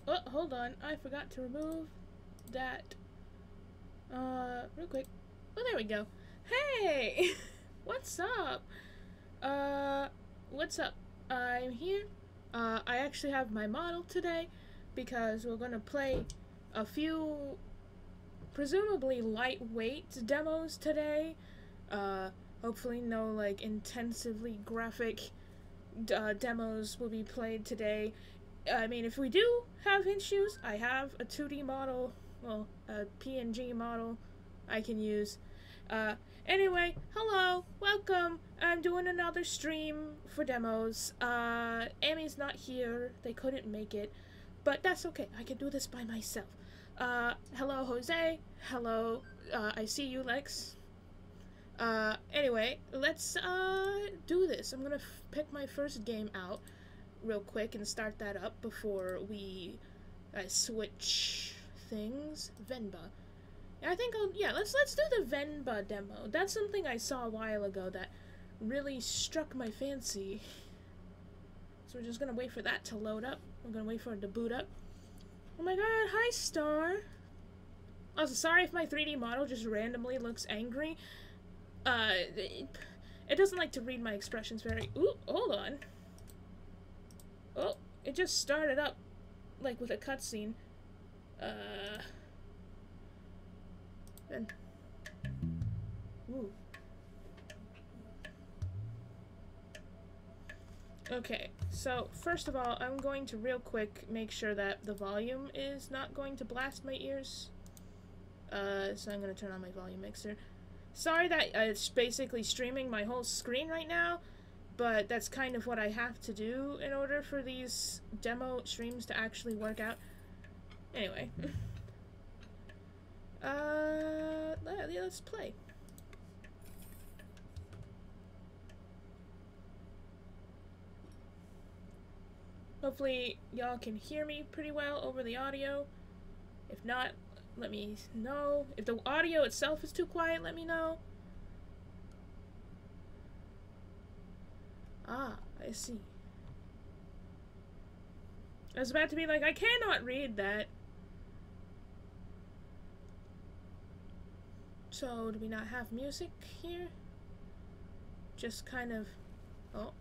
Oh, hold on. I forgot to remove that. Real quick. Oh, there we go. Hey! What's up? What's up? I'm here. I actually have my model today because we're gonna play a few presumably lightweight demos today. Hopefully no, like, intensively graphic demos will be played today. I mean, if we do have issues, I have a 2D model, well, a PNG model I can use. Anyway, hello, welcome. I'm doing another stream for demos. Amy's not here, they couldn't make it, but that's okay, I can do this by myself. Hello, Jose. Hello, I see you, Lex. Anyway, let's, do this. I'm gonna pick my first game out real quick and start that up before we switch things. Venba. I think let's do the Venba demo. That's something I saw a while ago that really struck my fancy. So we're just gonna wait for that to load up. We're gonna wait for it to boot up. Oh my god, hi Star! Also, sorry if my 3D model just randomly looks angry. It doesn't like to read my expressions very— ooh, hold on. Oh, it just started up, like, with a cutscene. And ooh. Okay, so first of all, I'm going to real quick make sure that the volume is not going to blast my ears. So I'm gonna turn on my volume mixer. Sorry that it's basically streaming my whole screen right now, but that's kind of what I have to do in order for these demo streams to actually work out. Anyway. Let's play. Hopefully y'all can hear me pretty well over the audio. If not, let me know. If the audio itself is too quiet, let me know. Ah, I see. I was about to be like, I cannot read that. So, do we not have music here? Just kind of... oh.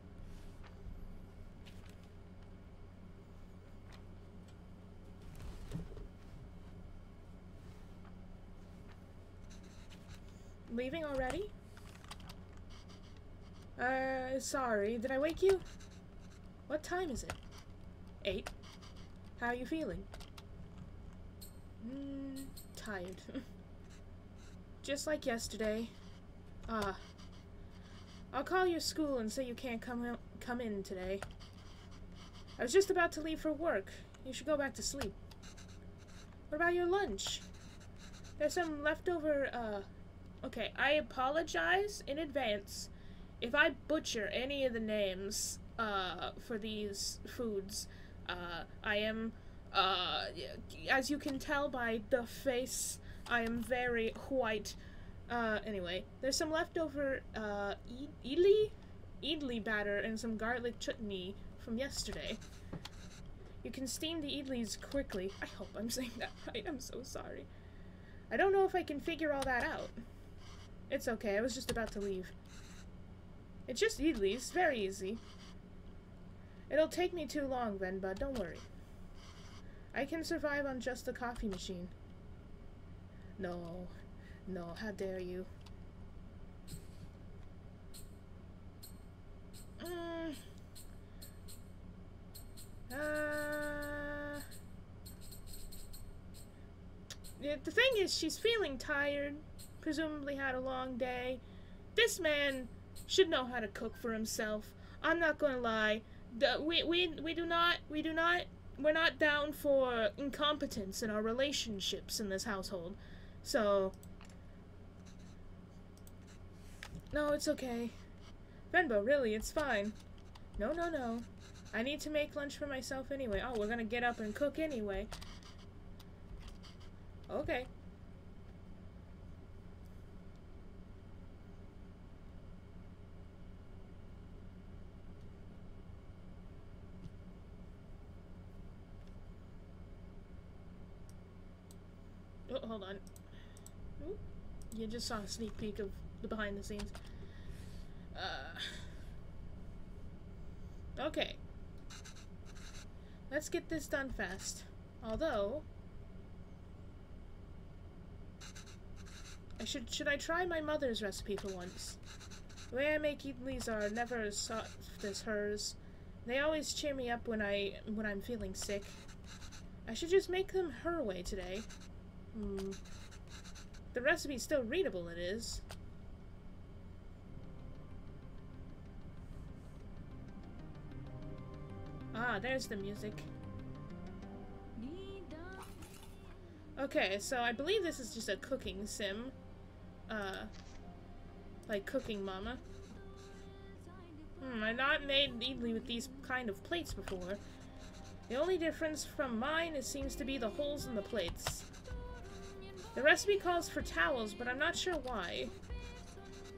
Leaving already? Sorry. Did I wake you? What time is it? 8? How are you feeling? Tired. Just like yesterday. Ah. I'll call your school and say you can't come in today. I was just about to leave for work. You should go back to sleep. What about your lunch? There's some leftover, okay, I apologize in advance if I butcher any of the names, for these foods. I am, as you can tell by the face, I am very white. Anyway, there's some leftover, idli batter and some garlic chutney from yesterday. You can steam the idlis quickly. I hope I'm saying that right. I'm so sorry. I don't know if I can figure all that out. It's okay, I was just about to leave. It's just idlis, very easy. It'll take me too long, Venba, don't worry. I can survive on just the coffee machine. No, how dare you. The thing is, she's feeling tired, presumably had a long day. This man should know how to cook for himself. I'm not gonna lie. We're not down for incompetence in our relationships in this household. So, no, it's okay. Venba, really, it's fine. No. I need to make lunch for myself anyway. Oh, we're gonna get up and cook anyway. Okay. hold on. Ooh, you just saw a sneak peek of the behind the scenes. Okay. Let's get this done fast. Although... Should I try my mother's recipe for once? The way I make idlis are never as soft as hers. They always cheer me up when I'm feeling sick. I should just make them her way today. The recipe's still readable, it is. Ah, there's the music. Okay, so I believe this is just a cooking sim. Like Cooking Mama. I've not made idli with these kind of plates before. The only difference from mine seems to be the holes in the plates. The recipe calls for towels, but I'm not sure why.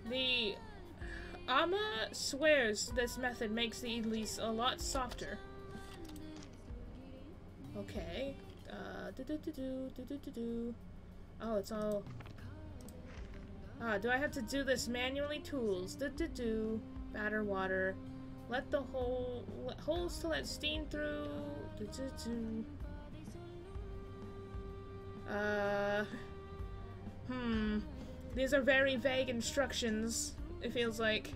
The Amma swears this method makes the idlis a lot softer. Okay. Oh, it's all... do I have to do this manually? Tools. Batter water. Let the holes to let steam through. These are very vague instructions, it feels like.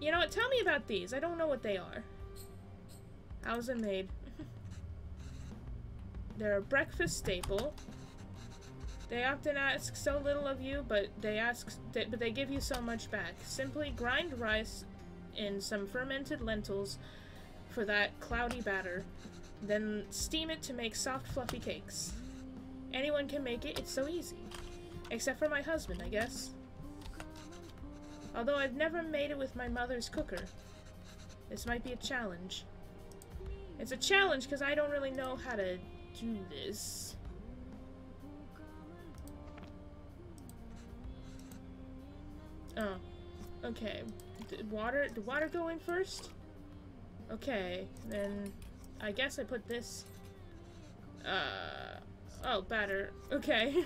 You know what? Tell me about these. I don't know what they are. How's it made? They're a breakfast staple. They often ask so little of you, but they give you so much back. Simply grind rice in some fermented lentils for that cloudy batter. Then steam it to make soft, fluffy cakes. Anyone can make it. It's so easy. Except for my husband, I guess. Although I've never made it with my mother's cooker. This might be a challenge. It's a challenge because I don't really know how to do this. Oh. Okay. The water go in first? Okay. Then I guess I put this... Oh, batter. Okay.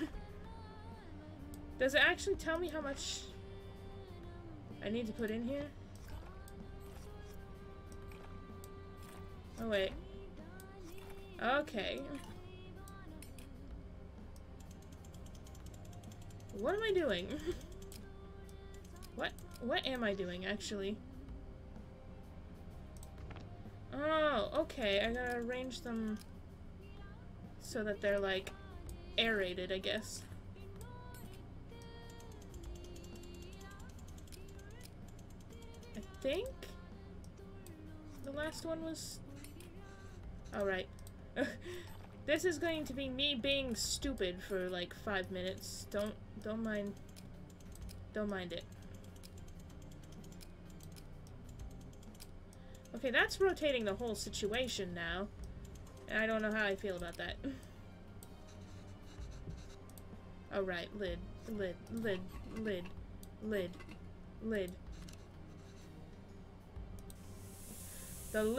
Does it actually tell me how much I need to put in here? Oh, wait. Okay. What am I doing? What am I doing, actually? Oh, okay. I gotta arrange them so that they're, like, aerated, I guess. I think the last one was... Oh, right. This is going to be me being stupid for, like, 5 minutes. Don't mind it. Okay, that's rotating the whole situation now. And I don't know how I feel about that. Oh, right. Lid. The lid.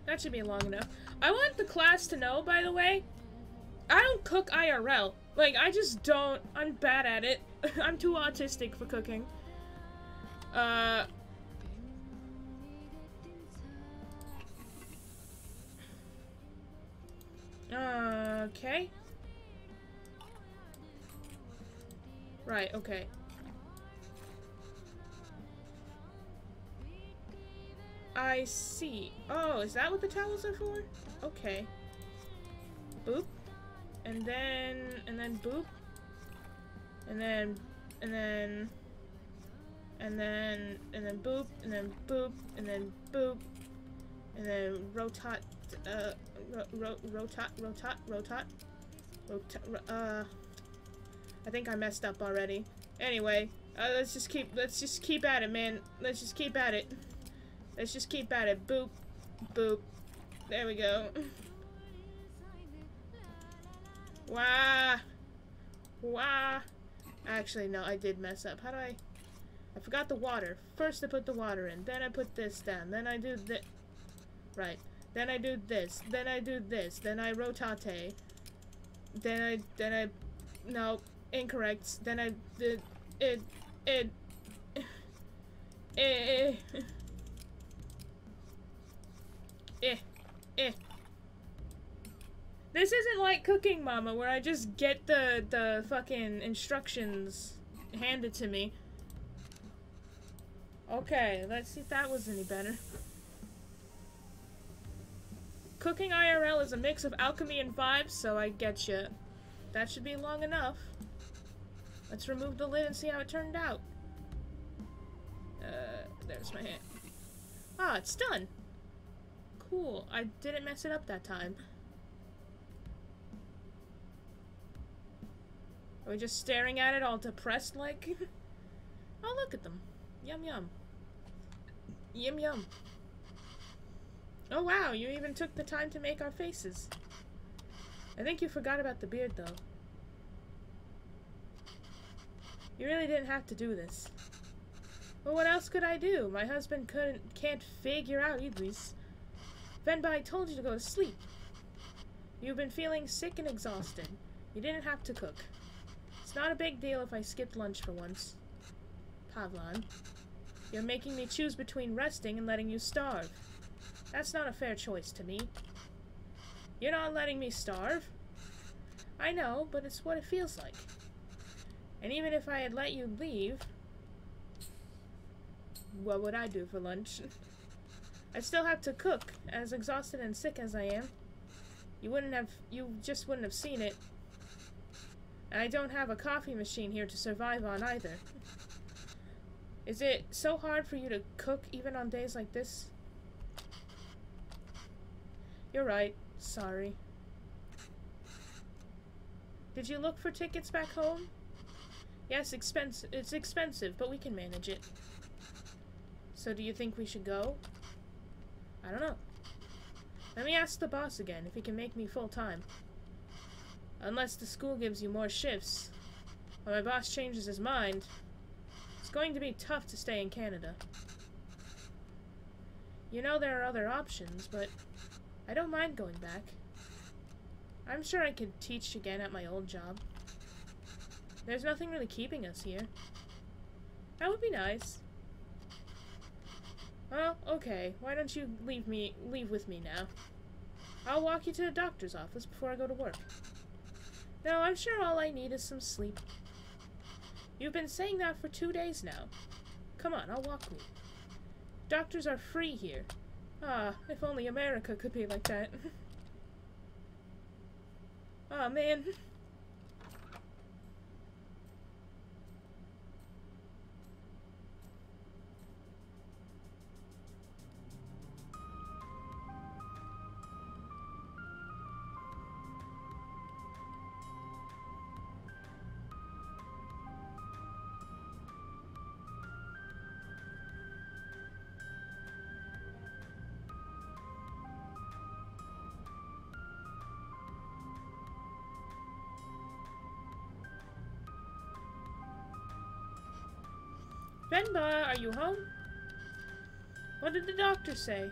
That should be long enough. I want the class to know, by the way, I don't cook IRL. Like, I just don't. I'm bad at it. I'm too autistic for cooking. Okay. Right, okay. I see. Oh, is that what the towels are for? Okay. Boop. And then boop. And then boop. And then boop. And then boop. And then rotate. I think I messed up already. Anyway, let's just keep at it, man. Let's just keep at it. Boop. Boop. There we go. Wah. Actually, no, I did mess up. How do I forgot the water. First I put the water in, then I put this down, then I do this. Right. Then I do this, then I do this, then I rotate. Then I, no, incorrect. Then I did, eh. This isn't like Cooking Mama, where I just get the fucking instructions handed to me. Okay, let's see if that was any better. Cooking IRL is a mix of alchemy and vibes, so I get you. That should be long enough. Let's remove the lid and see how it turned out. There's my hand. Ah, it's done. Cool. I didn't mess it up that time. Are we just staring at it all depressed like? Oh, look at them. Yum yum. Yum yum. Oh wow, you even took the time to make our faces. I think you forgot about the beard though. You really didn't have to do this. Well, what else could I do? My husband can't figure out Idris. Venba, I told you to go to sleep. You've been feeling sick and exhausted. You didn't have to cook. It's not a big deal if I skipped lunch for once. Pavlan, you're making me choose between resting and letting you starve. That's not a fair choice to me. You're not letting me starve. I know, but it's what it feels like. And even if I had let you leave, what would I do for lunch? I'd still have to cook, as exhausted and sick as I am. You just wouldn't have seen it. And I don't have a coffee machine here to survive on either. Is it so hard for you to cook even on days like this? You're right. Sorry. Did you look for tickets back home? Yes, it's expensive, but we can manage it. So do you think we should go? I don't know. Let me ask the boss again if he can make me full-time. Unless the school gives you more shifts. Or my boss changes his mind. It's going to be tough to stay in Canada. You know there are other options, but I don't mind going back. I'm sure I could teach again at my old job. There's nothing really keeping us here. That would be nice. Well, okay. Why don't you leave with me now? I'll walk you to the doctor's office before I go to work. No, I'm sure all I need is some sleep. You've been saying that for 2 days now. Come on, I'll walk with you. Doctors are free here. Ah, if only America could be like that. Aw, man. Venba, are you home? What did the doctor say?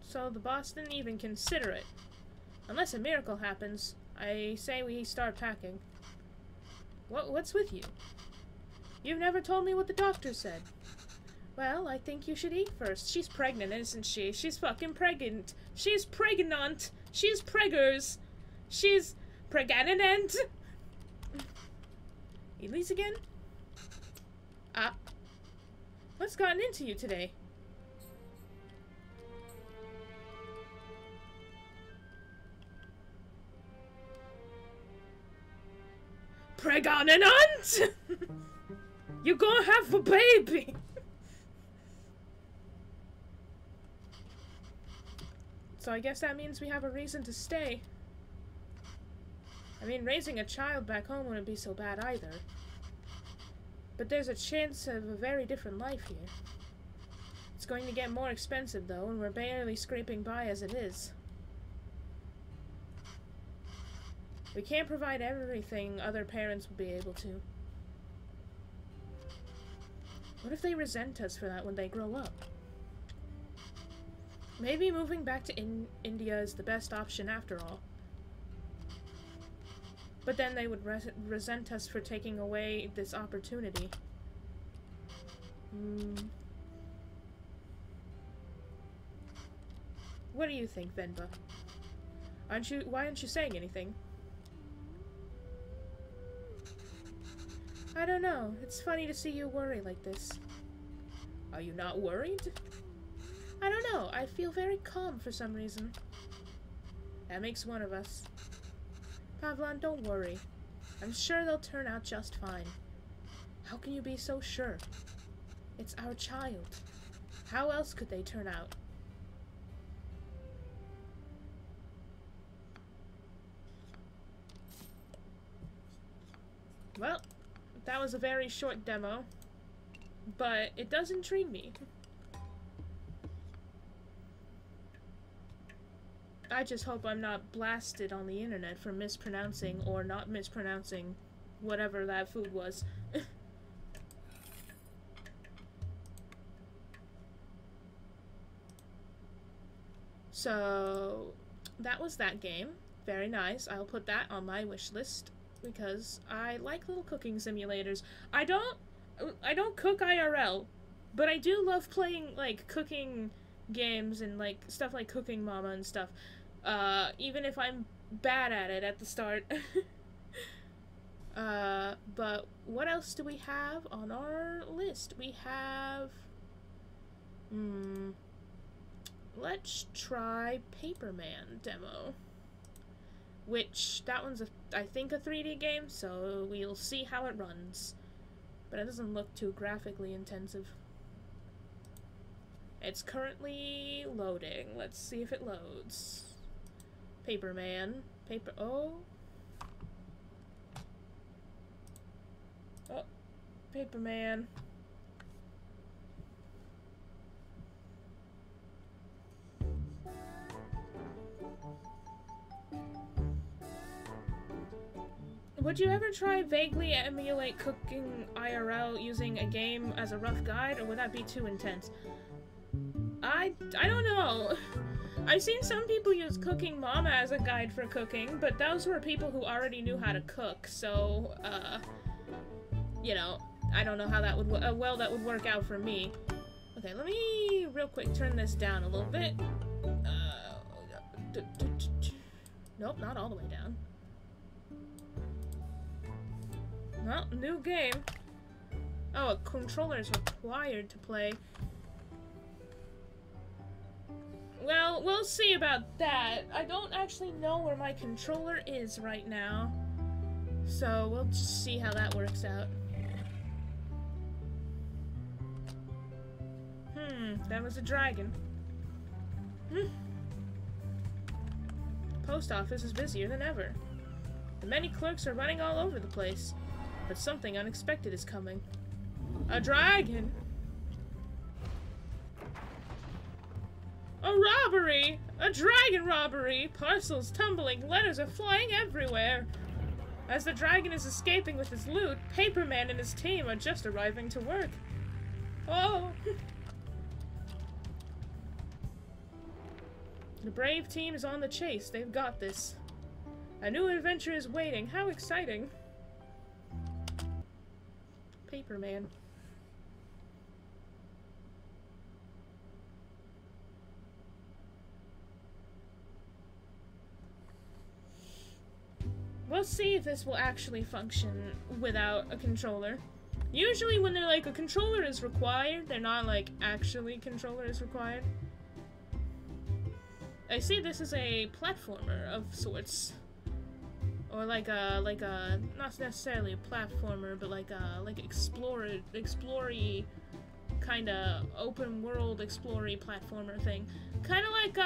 So the boss didn't even consider it. Unless a miracle happens, I say we start packing. What's with you? You've never told me what the doctor said. Well, I think you should eat first. She's pregnant, isn't she? She's fucking pregnant. She's pregnant. She's preggers. She's pregnant. Elise again? Ah. What's gotten into you today? Pregnant? You're gonna have a baby! So I guess that means we have a reason to stay. I mean, raising a child back home wouldn't be so bad either. But there's a chance of a very different life here. It's going to get more expensive though, and we're barely scraping by as it is. We can't provide everything other parents would be able to. What if they resent us for that when they grow up? Maybe moving back to India is the best option after all. But then they would resent us for taking away this opportunity. What do you think, Venba? Why aren't you saying anything? I don't know. It's funny to see you worry like this. Are you not worried? I don't know. I feel very calm for some reason. That makes one of us. Pavlan, don't worry. I'm sure they'll turn out just fine. How can you be so sure? It's our child. How else could they turn out? Well, that was a very short demo, but it does intrigue me. I just hope I'm not blasted on the internet for mispronouncing or not mispronouncing whatever that food was. So, that was that game. Very nice. I'll put that on my wish list because I like little cooking simulators. I don't cook IRL, but I do love playing like cooking games and like stuff like Cooking Mama and stuff. Even if I'm bad at it at the start. But what else do we have on our list? We have let's try Paperman demo. Which, that one's, I think, a 3D game, so we'll see how it runs. But it doesn't look too graphically intensive. It's currently loading. Let's see if it loads. Paperman. Oh, Paperman. Would you ever try vaguely emulate cooking IRL using a game as a rough guide, or would that be too intense? I don't know. I've seen some people use Cooking Mama as a guide for cooking, but those were people who already knew how to cook, so, you know, I don't know how that would, well, that would work out for me. Okay, let me real quick turn this down a little bit. Nope, not all the way down. Well, new game. Oh, a controller is required to play. Well, we'll see about that. I don't actually know where my controller is right now. So, we'll just see how that works out. That was a dragon. Post office is busier than ever. The many clerks are running all over the place. But something unexpected is coming. A dragon! A robbery! A dragon robbery! Parcels tumbling, letters are flying everywhere! As the dragon is escaping with his loot, Paperman and his team are just arriving to work. Oh! The brave team is on the chase. They've got this. A new adventure is waiting. How exciting! Paperman. We'll see if this will actually function without a controller. Usually when they're like, a controller is required, they're not like, actually controller is required. I see this is a platformer of sorts. Or like a, not necessarily a platformer, but like explory kinda open world explory platformer thing. Kinda like,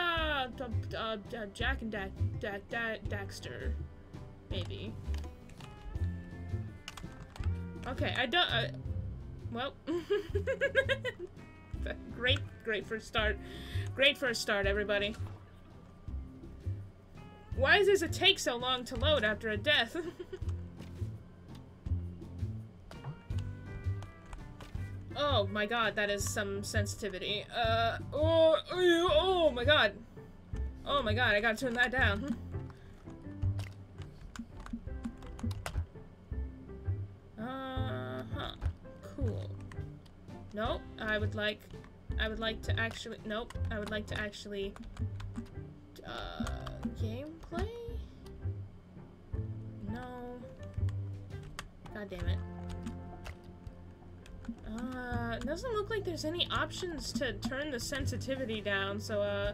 Jack and Daxter. Maybe. Okay, I don't, well. Great first start. Great first start, everybody. Why does it take so long to load after a death? Oh my god, that is some sensitivity. Oh my god. Oh my god, I gotta turn that down. Cool. Nope, I would like to actually, nope, I would like to actually, gameplay? No. God damn it. It doesn't look like there's any options to turn the sensitivity down, so,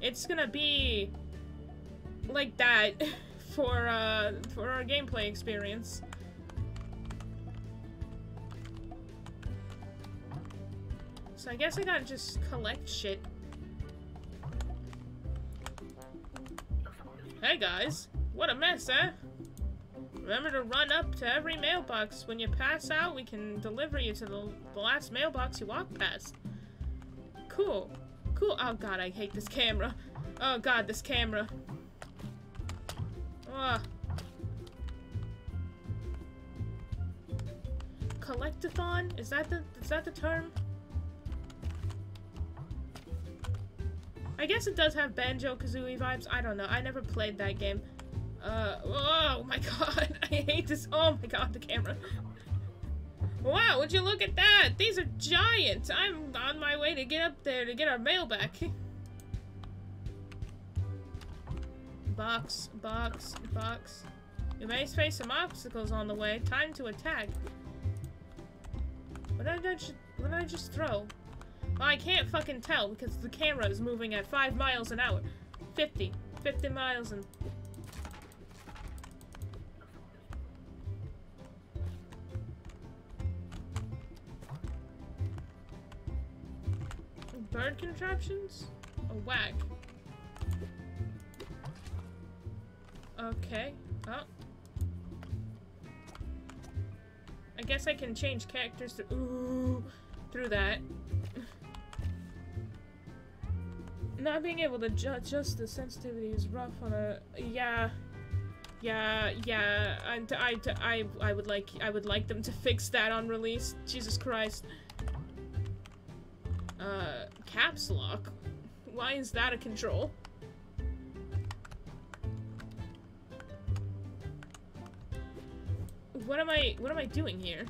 it's gonna be like that for our gameplay experience. So I guess I gotta just collect shit. Hey guys, what a mess, eh? Remember to run up to every mailbox. When you pass out, we can deliver you to the last mailbox you walk past. Cool. Cool. Oh god, I hate this camera. Oh god, this camera. Ugh. Collectathon? Is that the term? I guess it does have Banjo-Kazooie vibes. I don't know. I never played that game. Oh my god. I hate this. Oh my god, the camera. Wow, would you look at that? These are giant. I'm on my way to get up there to get our mail back. Box, box, box. You may face some obstacles on the way. Time to attack. What did I just throw? Well, I can't fucking tell because the camera is moving at 5 miles an hour. 50 miles an... Bird contraptions? A whack. Okay. Oh. I guess I can change characters through that. Not being able to adjust the sensitivity is rough on a... Yeah. And I would like them to fix that on release. Jesus Christ. Caps lock? Why is that a control? What am I doing here?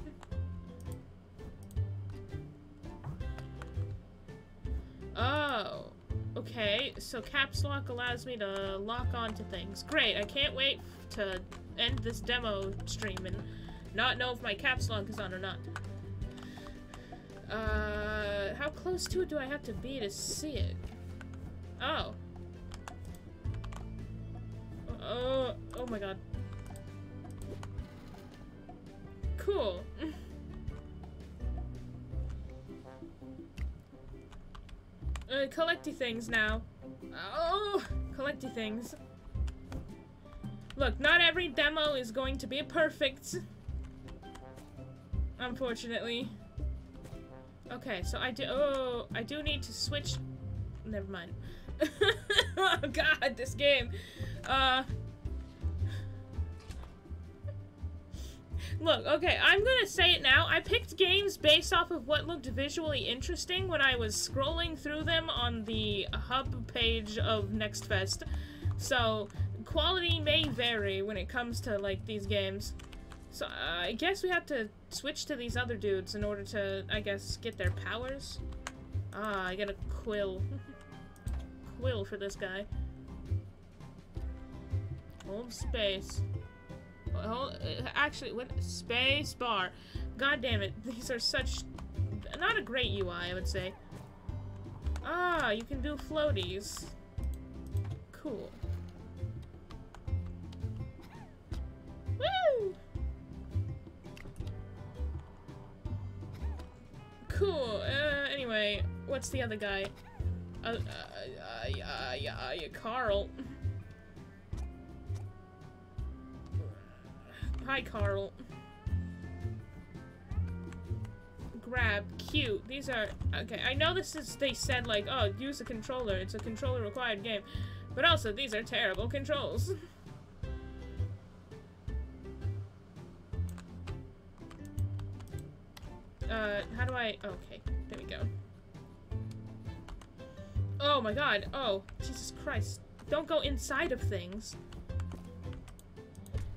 Oh. Okay, so caps lock allows me to lock onto things. Great, I can't wait to end this demo stream and not know if my caps lock is on or not. How close to it do I have to be to see it? Oh. Oh my god. Cool. Collecty things now. Oh, collecty things. Look, not every demo is going to be perfect. Unfortunately. Okay, so I do need to switch. Never mind. Oh god, this game. Look, okay, I'm gonna say it now. I picked games based off of what looked visually interesting when I was scrolling through them on the hub page of Next Fest. So, quality may vary when it comes to, like, these games. So, I guess we have to switch to these other dudes in order to, I guess, get their powers. Ah, I get a quill. Quill for this guy. Hold space. Actually, what? Space bar. God damn it. These are such... Not a great UI, I would say. Ah, you can do floaties. Cool. Woo! Cool. Anyway, what's the other guy? Carl. Hi, Carl. Grab. Cute. These are... Okay, I know this is... They said, like, oh, use a controller. It's a controller-required game. But also, these are terrible controls. How do I... Okay, there we go. Oh my god, oh, Jesus Christ. Don't go inside of things.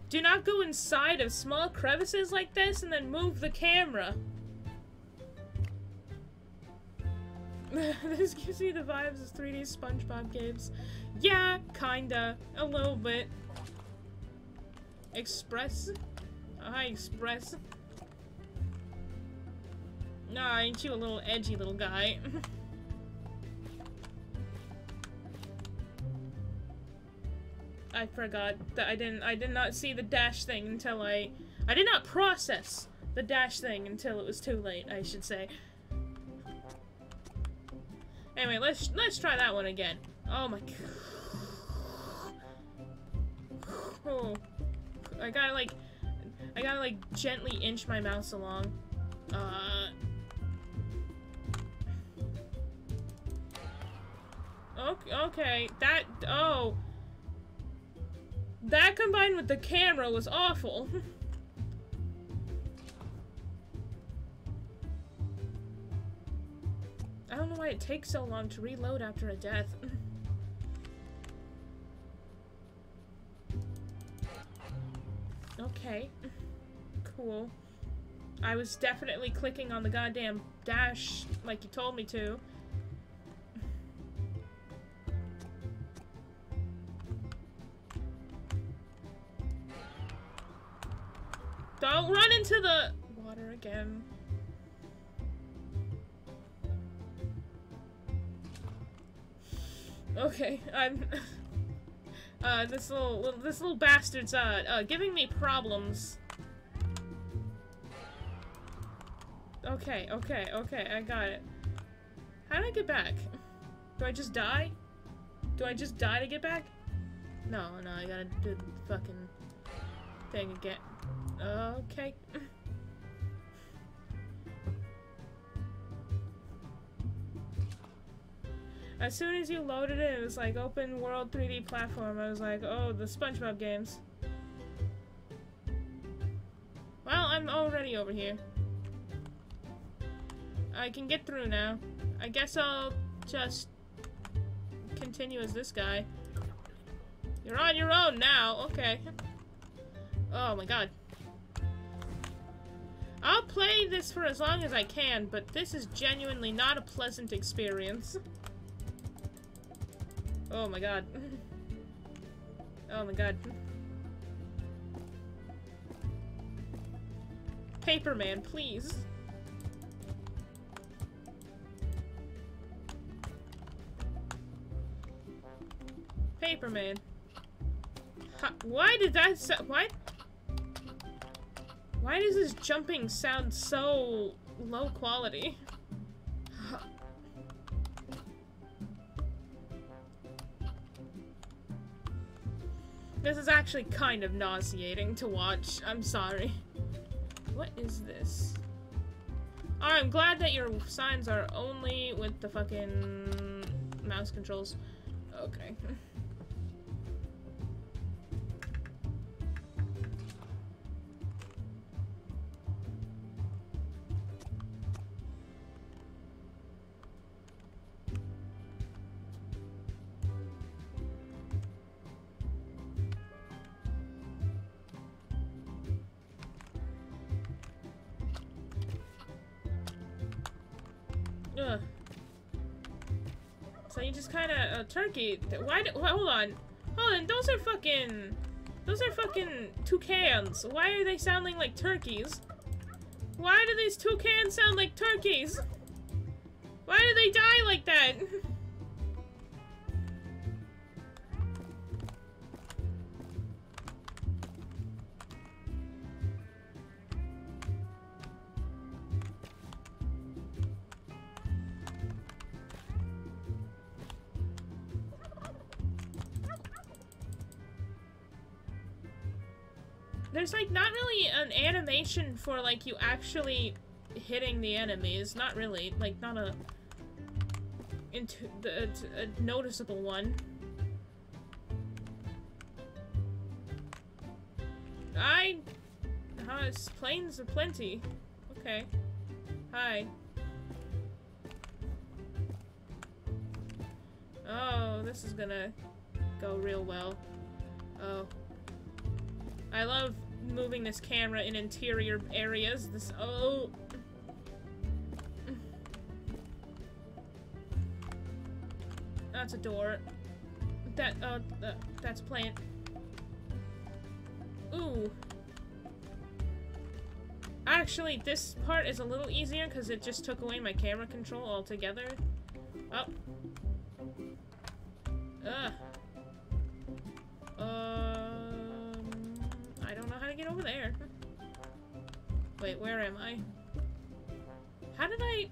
Do not go inside of small crevices like this and then move the camera. This gives me the vibes of 3D SpongeBob games. Yeah, kinda. A little bit. Express? Oh, hi, Express. Nah, ain't you a little edgy little guy? I forgot that I did not see the dash thing until I did not process the dash thing until it was too late, I should say. Anyway, let's try that one again. Oh my god. Oh. I gotta like gently inch my mouse along. Okay, that combined with the camera was awful. I don't know why it takes so long to reload after a death. Okay. Cool. I was definitely clicking on the goddamn dash like you told me to. Don't run into the water again. Okay, I'm this little bastard's giving me problems. Okay, I got it. How do I get back? Do I just die? Do I just die to get back? No, I gotta do the fucking thing again. Okay. As soon as you loaded it, it was like open world 3D platform. I was like, oh, the SpongeBob games. Well, I'm already over here. I can get through now. I guess I'll just continue as this guy. You're on your own now. Okay. Oh my god. I'll play this for as long as I can, but this is genuinely not a pleasant experience. Oh my god. Oh my god. Paperman, please. Paperman. Why did that what? Why does this jumping sound so low quality? This is actually kind of nauseating to watch. I'm sorry. What is this? Oh, I'm glad that your signs are only with the fucking mouse controls. Okay. Ugh. So you just kind of turkey. Hold on, those are fucking toucans. Why are they sounding like turkeys? Why do these toucans sound like turkeys? Why do they die like that? There's like not really an animation for like you actually hitting the enemies. Not really, like not a noticeable one. Planes are plenty. Okay. Hi. Oh, this is gonna go real well. Oh. I love moving this camera in interior areas. Oh. That's a door. That's a plant. Ooh. Actually, this part is a little easier because it just took away my camera control altogether. Oh. Ugh. I don't know how to get over there. Wait, where am I? How did I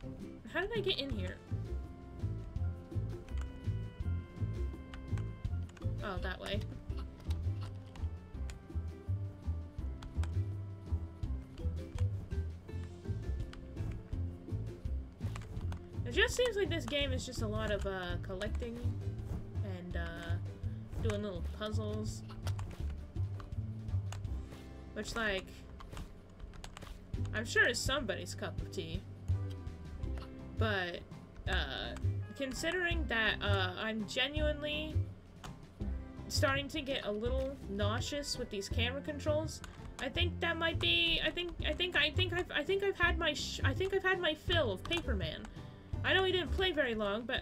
get in here? Oh, that way. It just seems like this game is just a lot of collecting and doing little puzzles. Which, like, I'm sure is somebody's cup of tea. But considering that I'm genuinely starting to get a little nauseous with these camera controls, I think that might be. I think I've had my fill of Paperman. I know he didn't play very long, but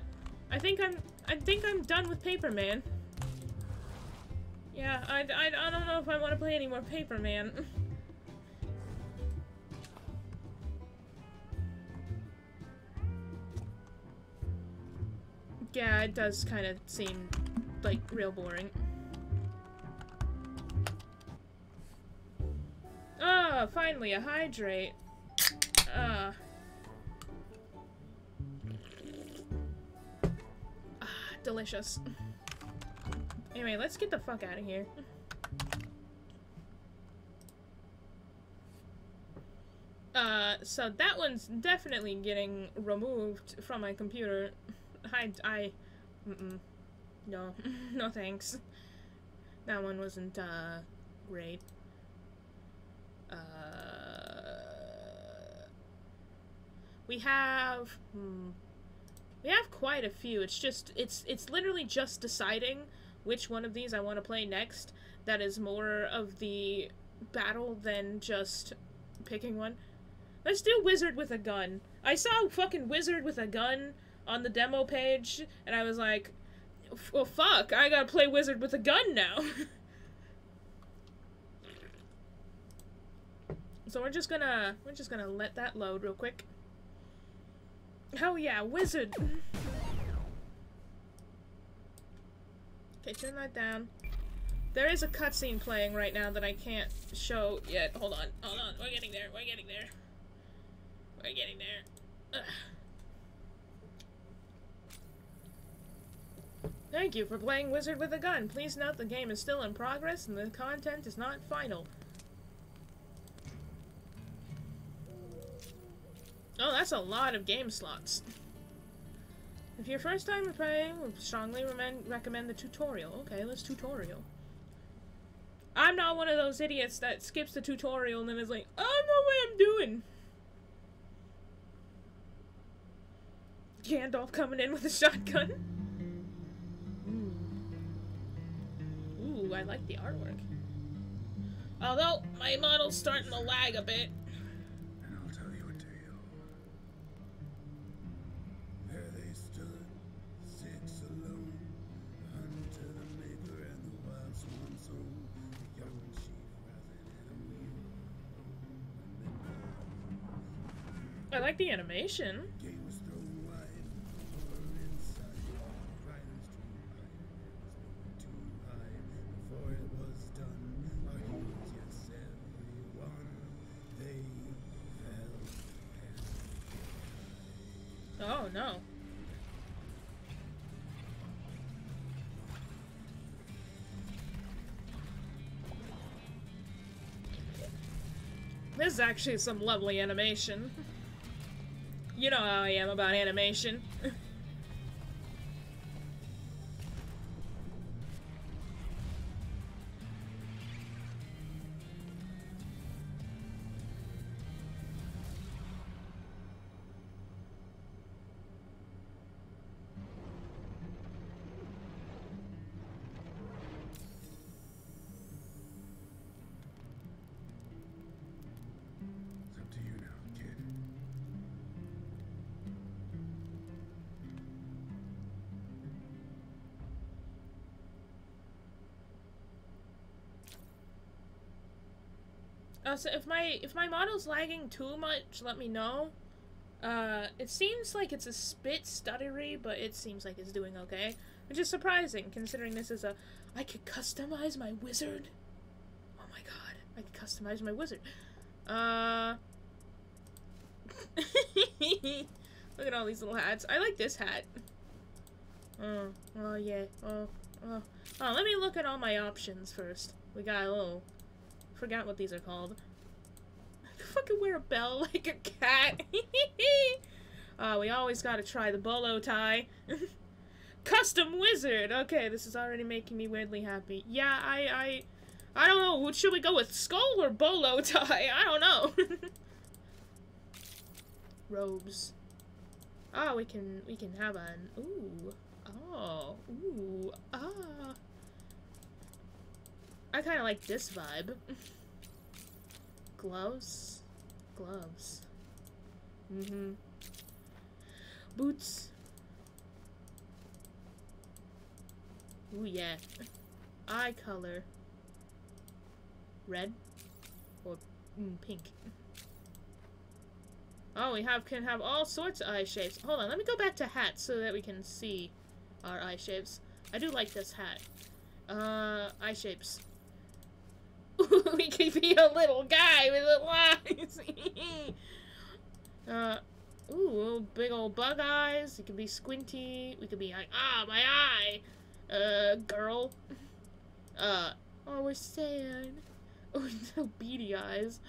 I think I'm done with Paperman. Yeah, I don't know if I want to play any more Paperman. Yeah, it does kind of seem like real boring. Ah, finally a hydrate. Delicious. Anyway, let's get the fuck out of here. So that one's definitely getting removed from my computer. No. No thanks. That one wasn't, great. We have quite a few. It's literally just deciding which one of these I want to play next. That is more of the battle than just picking one. Let's do Wizard with a Gun. I saw fucking Wizard with a Gun on the demo page, and I was like, well, fuck, I gotta play Wizard with a Gun now. So we're just gonna let that load real quick. Hell yeah, Wizard! Okay, turn that down. There is a cutscene playing right now that I can't show yet. Hold on, we're getting there, we're getting there. We're getting there. Ugh. Thank you for playing Wizard with a Gun. Please note the game is still in progress and the content is not final. Oh, that's a lot of game slots. If you're first time playing, we strongly recommend the tutorial. Okay, let's tutorial. I'm not one of those idiots that skips the tutorial and then is like, I don't know what I'm doing. Gandalf coming in with a shotgun. Ooh, I like the artwork. Although, my model's starting to lag a bit. And I'll tell you a tale. There they stood, six alone, unto the maker and the wild swan song. The young chief rising at a wheel. I like the animation. Game was thrown wide, horror inside. Riders drew high, there was no one too high. Before it was done, our heroes, yes, everyone, they fell. Oh no. This is actually some lovely animation. You know how I am about animation. So if my model's lagging too much, let me know. It seems like it's a bit stuttery, but it seems like it's doing okay. Which is surprising, considering this is a... I could customize my wizard? Oh my god, I could customize my wizard. Look at all these little hats. I like this hat. Oh yeah, oh, let me look at all my options first. We got a little... Forgot what these are called. I could fucking wear a bell like a cat. We always gotta try the bolo tie. Custom wizard! Okay, this is already making me weirdly happy. Yeah, I don't know. Should we go with skull or bolo tie? I don't know. Robes. Oh, we can have an... Ooh. Oh. Ooh. Ah. I kind of like this vibe. Gloves. Gloves. Mm-hmm. Boots. Ooh, yeah. Eye color. Red? Or pink? Oh, we can have all sorts of eye shapes. Hold on, let me go back to hats so that we can see our eye shapes. I do like this hat. Eye shapes. We could be a little guy with little eyes. Ooh, big old bug eyes. It could be squinty. We could be like, ah, my eye. Girl. Oh, we're sad. Oh, no beady eyes.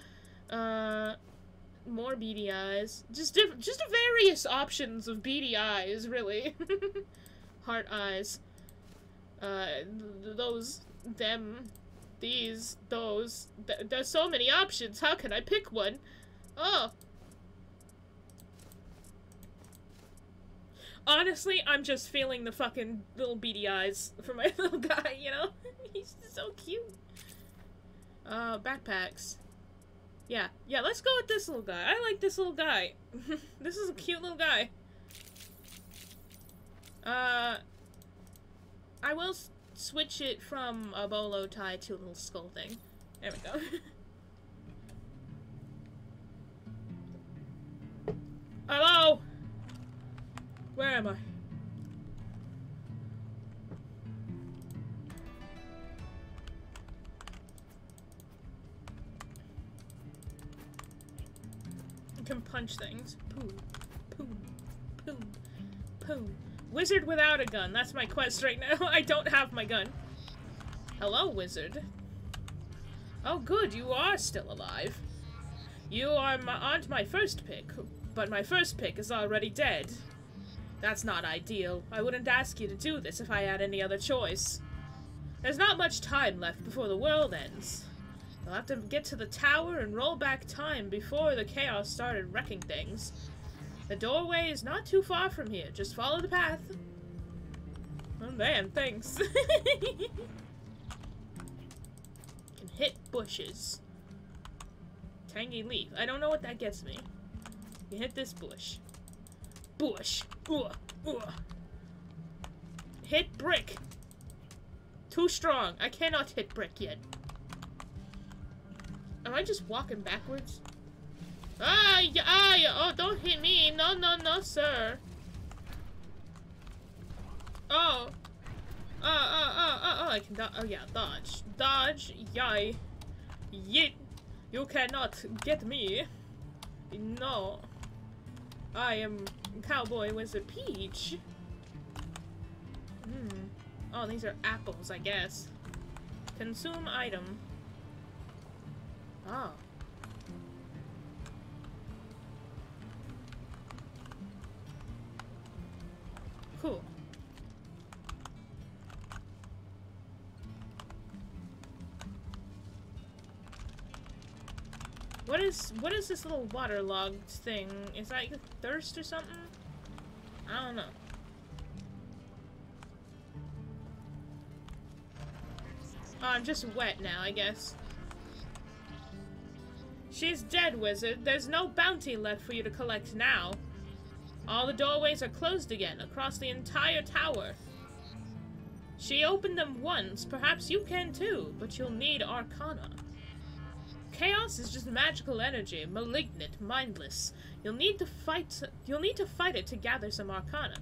More beady eyes. Just various options of beady eyes, really. Heart eyes. Those, them, these, those. There's so many options. How can I pick one? Oh. Honestly, I'm just feeling the fucking little beady eyes for my little guy, you know? He's so cute. Backpacks. Yeah, let's go with this little guy. I like this little guy. This is a cute little guy. I will switch it from a bolo tie to a little skull thing. There we go. Hello? Where am I? I can punch things. Poo. Poo. Poo. Poo. Wizard without a gun. That's my quest right now. I don't have my gun. Hello, wizard. Oh, good. You are still alive. You aren't my first pick, but my first pick is already dead. That's not ideal. I wouldn't ask you to do this if I had any other choice. There's not much time left before the world ends. You'll have to get to the tower and roll back time before the chaos started wrecking things. The doorway is not too far from here. Just follow the path. Oh man, thanks. Can hit bushes. Tangy leaf. I don't know what that gets me. You hit this bush. Bush. Hit brick. Too strong. I cannot hit brick yet. Am I just walking backwards? Oh, don't hit me. No, sir. Oh. I can oh yeah, dodge. Dodge, yay. Yeet. You cannot get me. No. I am Cowboy Wizard Peach. Oh, these are apples, I guess. Consume item. Oh. Cool. What is this little waterlogged thing? Is that like thirst or something? I don't know. Oh, I'm just wet now, I guess. She's dead, wizard. There's no bounty left for you to collect now. All the doorways are closed again, across the entire tower. She opened them once. Perhaps you can too, but you'll need Arcana. Chaos is just magical energy, malignant, mindless. You'll need to fight it to gather some arcana.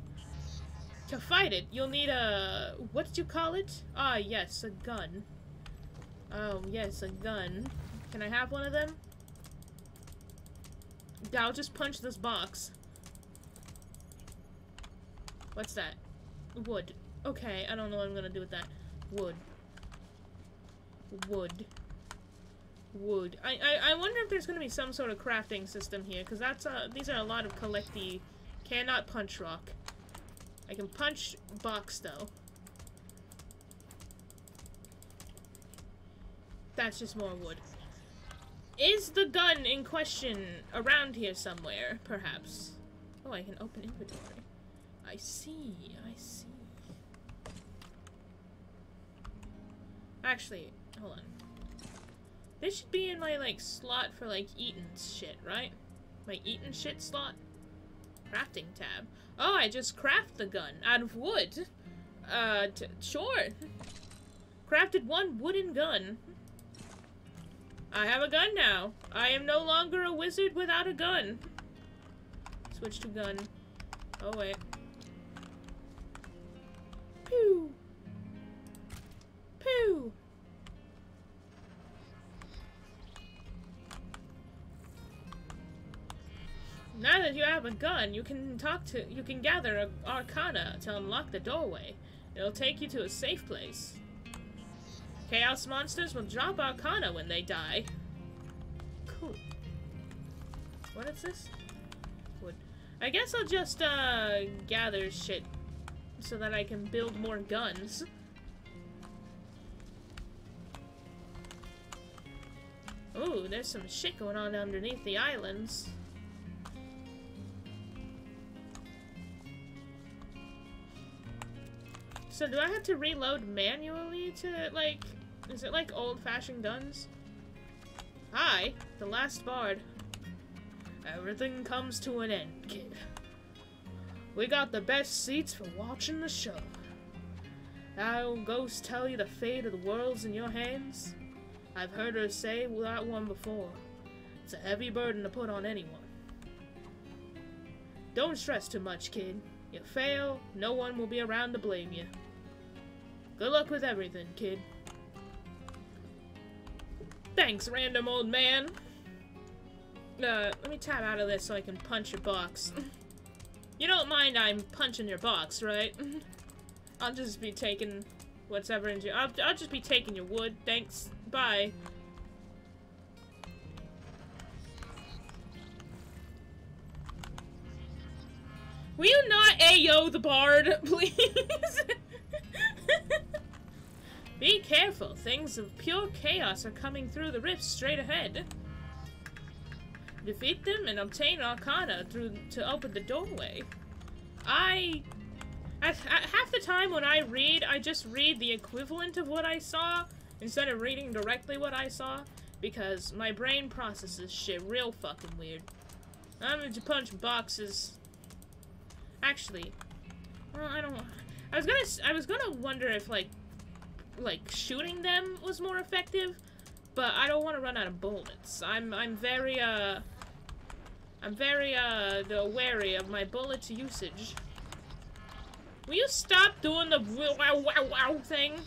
To fight it, you'll need a... what did you call it? Ah, yes, a gun. Oh, yes, a gun. Can I have one of them? Yeah, I'll just punch this box. What's that? Wood. Okay, I don't know what I'm gonna do with that. Wood. Wood. Wood. I wonder if there's gonna be some sort of crafting system here, because that's these are a lot of collecty. Cannot punch rock. I can punch box though. That's just more wood. Is the gun in question around here somewhere, perhaps? Oh, I can open inventory. I see, I see. Actually, hold on. This should be in my, like, slot for, like, eating shit, right? My eating shit slot? Crafting tab. Oh, I just craft the gun out of wood. Sure. Crafted one wooden gun. I have a gun now. I am no longer a wizard without a gun. Switch to gun. Oh, wait. Pew! Pew! Now that you have a gun, you can gather an arcana to unlock the doorway. It'll take you to a safe place. Chaos monsters will drop arcana when they die. Cool. What is this? Wood. I guess I'll just, gather shit so that I can build more guns. Ooh, there's some shit going on underneath the islands. So do I have to reload manually to, like... Is it like old-fashioned guns? Hi, the last bard. Everything comes to an end, kid. We got the best seats for watching the show. Now, ghosts tell you the fate of the world's in your hands? I've heard her say that one before. It's a heavy burden to put on anyone. Don't stress too much, kid. You fail, no one will be around to blame you. Good luck with everything, kid. Thanks, random old man. Let me tab out of this so I can punch your box. You don't mind I'm punching your box, right? I'll just be taking whatever into your... I'll just be taking your wood. Thanks. Bye. Will you not Ayo the bard, please? Be careful. Things of pure chaos are coming through the rifts straight ahead. Defeat them and obtain arcana to open the doorway. Half the time when I read, I just read the equivalent of what I saw instead of reading directly what I saw, because my brain processes shit real fucking weird. I'm gonna punch boxes. Actually, well, I don't. I was gonna wonder if like shooting them was more effective, but I don't want to run out of bullets. I'm very wary of my bullet usage. Will you stop doing the wow wow wow thing?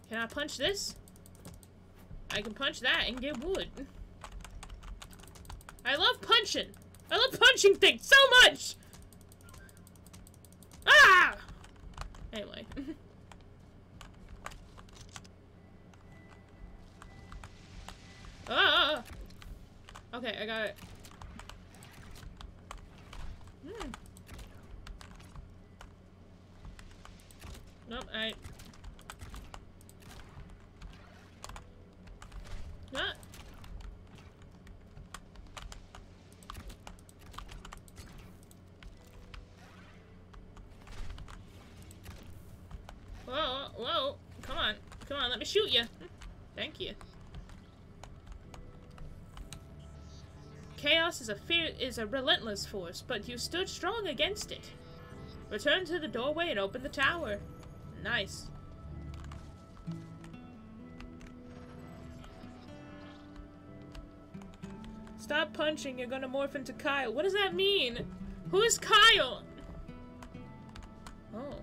Can I punch this? I can punch that and get wood. I love punching. I love punching things so much! Ah! Anyway. Ah! Okay, I got it. Nope, Ah! Whoa, whoa, come on, let me shoot you. Thank you. Chaos is a relentless force, but you stood strong against it. Return to the doorway and open the tower. Nice. Stop punching, you're gonna morph into Kyle. What does that mean? Who is Kyle? Oh.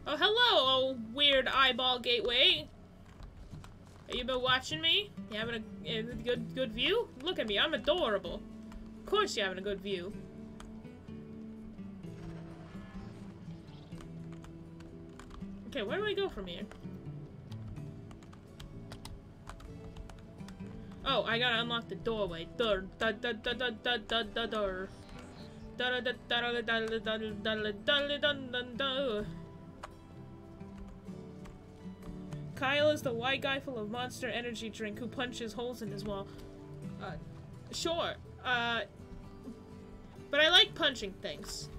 Oh, hello, oh weird eyeball gateway. Have you been watching me? You having a good view? Look at me, I'm adorable. Of course you're having a good view. Okay, where do I go from here? Oh, I gotta unlock the doorway. Kyle is the white guy full of monster energy drink who punches holes in his wall. Sure. But I like punching things.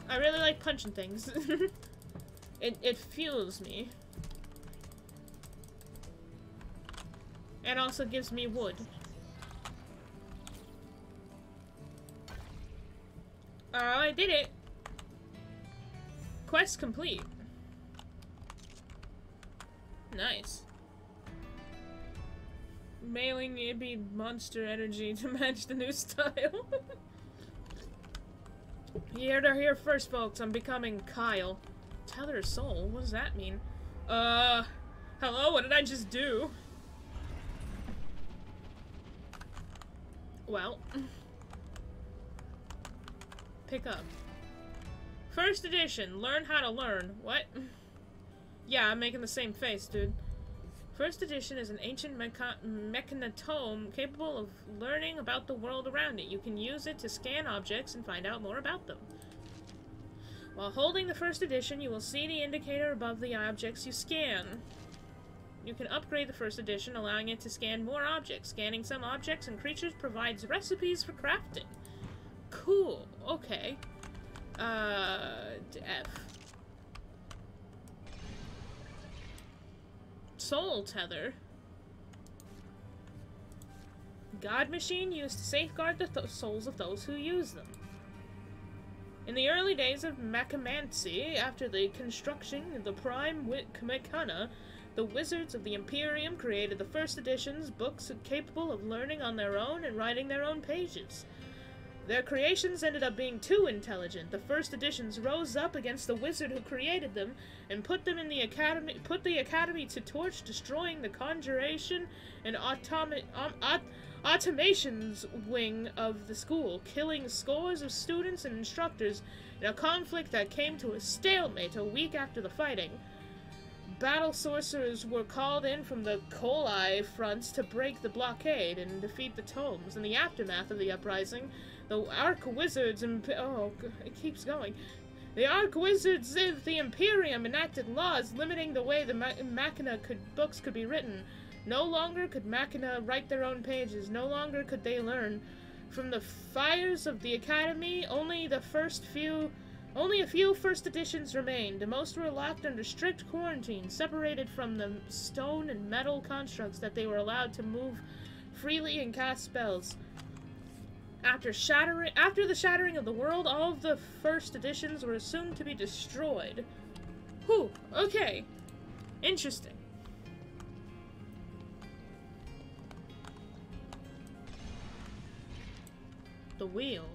I really like punching things. It fuels me. And also gives me wood. I did it! Quest complete. Nice. Mailing Ibby monster energy to match the new style. You heard her here first, folks. I'm becoming Kyle. Tether soul? What does that mean? Hello? What did I just do? Well. Pick up. First edition. Learn how to learn. What? Yeah, I'm making the same face, dude. First edition is an ancient mechanotome capable of learning about the world around it. You can use it to scan objects and find out more about them. While holding the first edition, you will see the indicator above the objects you scan. You can upgrade the first edition, allowing it to scan more objects. Scanning some objects and creatures provides recipes for crafting. Cool. Okay. F. Soul tether. God machine used to safeguard the souls of those who use them. In the early days of Mechamancy, after the construction of the Prime Mechana, the wizards of the Imperium created the first editions, books capable of learning on their own and writing their own pages. Their creations ended up being too intelligent. The first editions rose up against the wizard who created them and put the academy to torch, destroying the conjuration and automations wing of the school, killing scores of students and instructors in a conflict that came to a stalemate a week after the fighting. Battle sorcerers were called in from the Colai fronts to break the blockade and defeat the tomes. In the aftermath of the uprising, the Arch-Wizards it keeps going. The Arch-Wizards of the Imperium enacted laws limiting the way the Machina books could be written. No longer could Machina write their own pages. No longer could they learn. From the fires of the Academy, only a few first editions remained. Most were locked under strict quarantine, separated from the stone and metal constructs that they were allowed to move freely and cast spells. After the shattering of the world, all of the first editions were assumed to be destroyed. Whew, okay. Interesting. The wheel.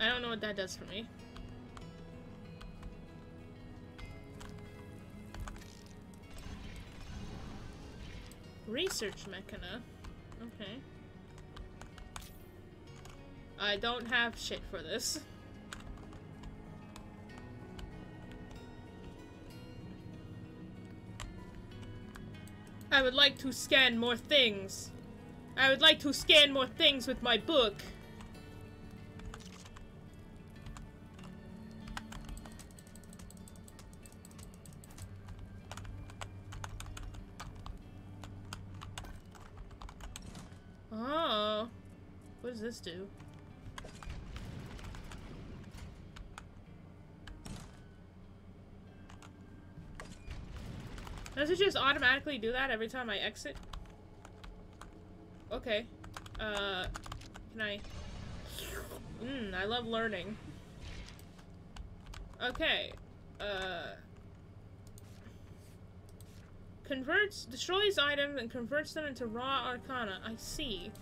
I don't know what that does for me. Research mechana. Okay. I don't have shit for this. I would like to scan more things. I would like to scan more things with my book. Oh. What does this do? Does it just automatically do that every time I exit? Okay. Can I... I love learning. Okay. Destroys items and converts them into raw arcana. I see.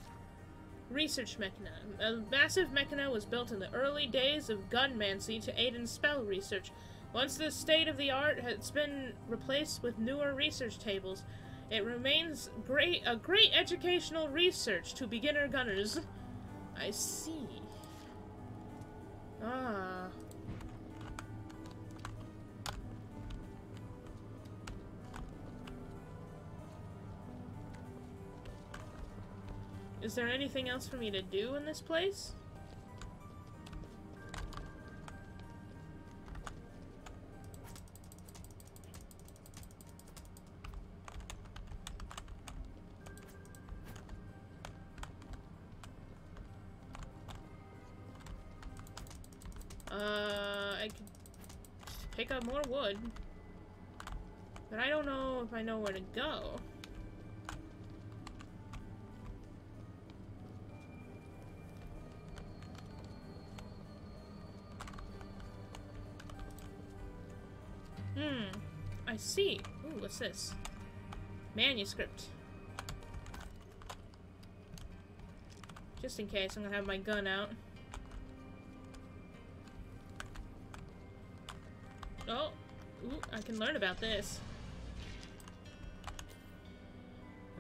Research mechana. A massive mechana was built in the early days of gunmancy to aid in spell research. Once the state-of-the-art has been replaced with newer research tables, it remains a great educational research to beginner gunners. I see. Ah. Is there anything else for me to do in this place? I could pick up more wood. But I don't know if I know where to go. I see. Ooh, what's this? Manuscript. Just in case, I'm gonna have my gun out. Oh! Ooh, I can learn about this.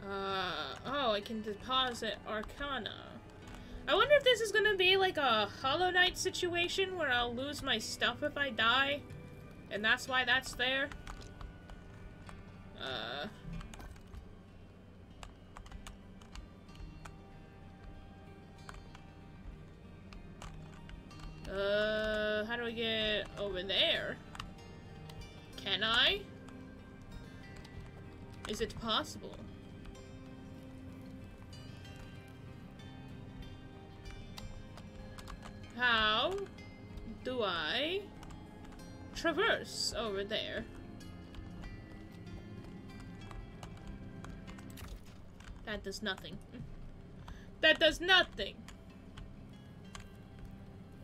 Oh, I can deposit Arcana. I wonder if this is gonna be like a Hollow Knight situation where I'll lose my stuff if I die. And that's why that's there. How do I get over there? Can I? Is it possible? How do I traverse over there? That does nothing. That does nothing!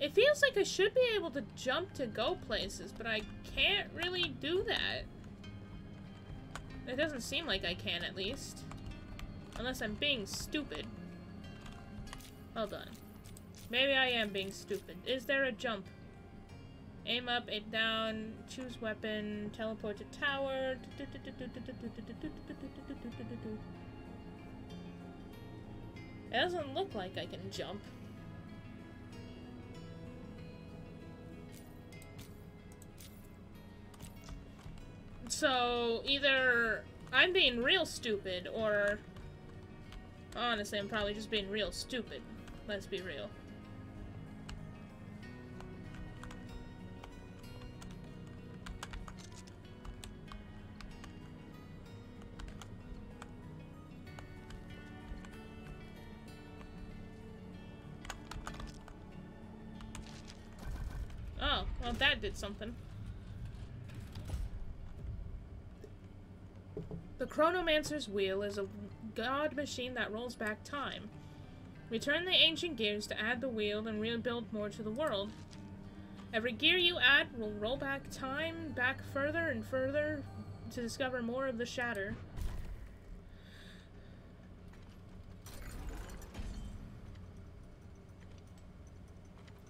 It feels like I should be able to jump to go places, but I can't really do that. It doesn't seem like I can, at least. Unless I'm being stupid. Hold on. Maybe I am being stupid. Is there a jump? Aim up, aim down, choose weapon, teleport to tower. It doesn't look like I can jump. So, either I'm being real stupid, or... Honestly, I'm probably just being real stupid. Let's be real. Oh, well that did something. The Chronomancer's Wheel is a god machine that rolls back time. Return the ancient gears to add the wheel and rebuild more to the world. Every gear you add will roll back time back further and further to discover more of the shatter.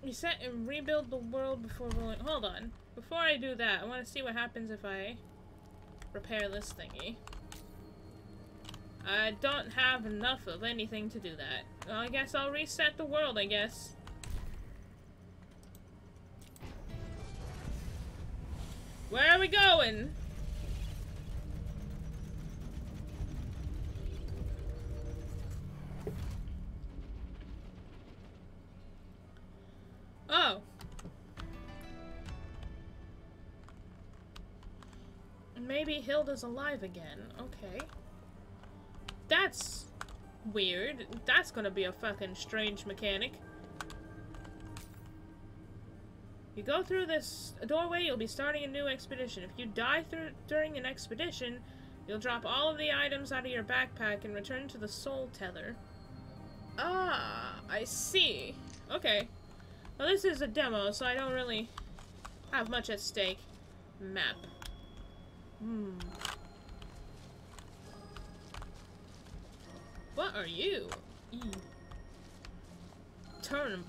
Reset and rebuild the world before rolling. Hold on. Before I do that, I want to see what happens if I repair this thingy. I don't have enough of anything to do that. Well, I guess I'll reset the world, I guess. Where are we going? Oh. Maybe Hilda's alive again. Okay. That's weird. That's gonna be a fucking strange mechanic. You go through this doorway, you'll be starting a new expedition. If you die during an expedition, you'll drop all of the items out of your backpack and return to the soul tether. Ah, I see. Okay. Well, this is a demo, so I don't really have much at stake. Map. Hmm. What are you? Turnip.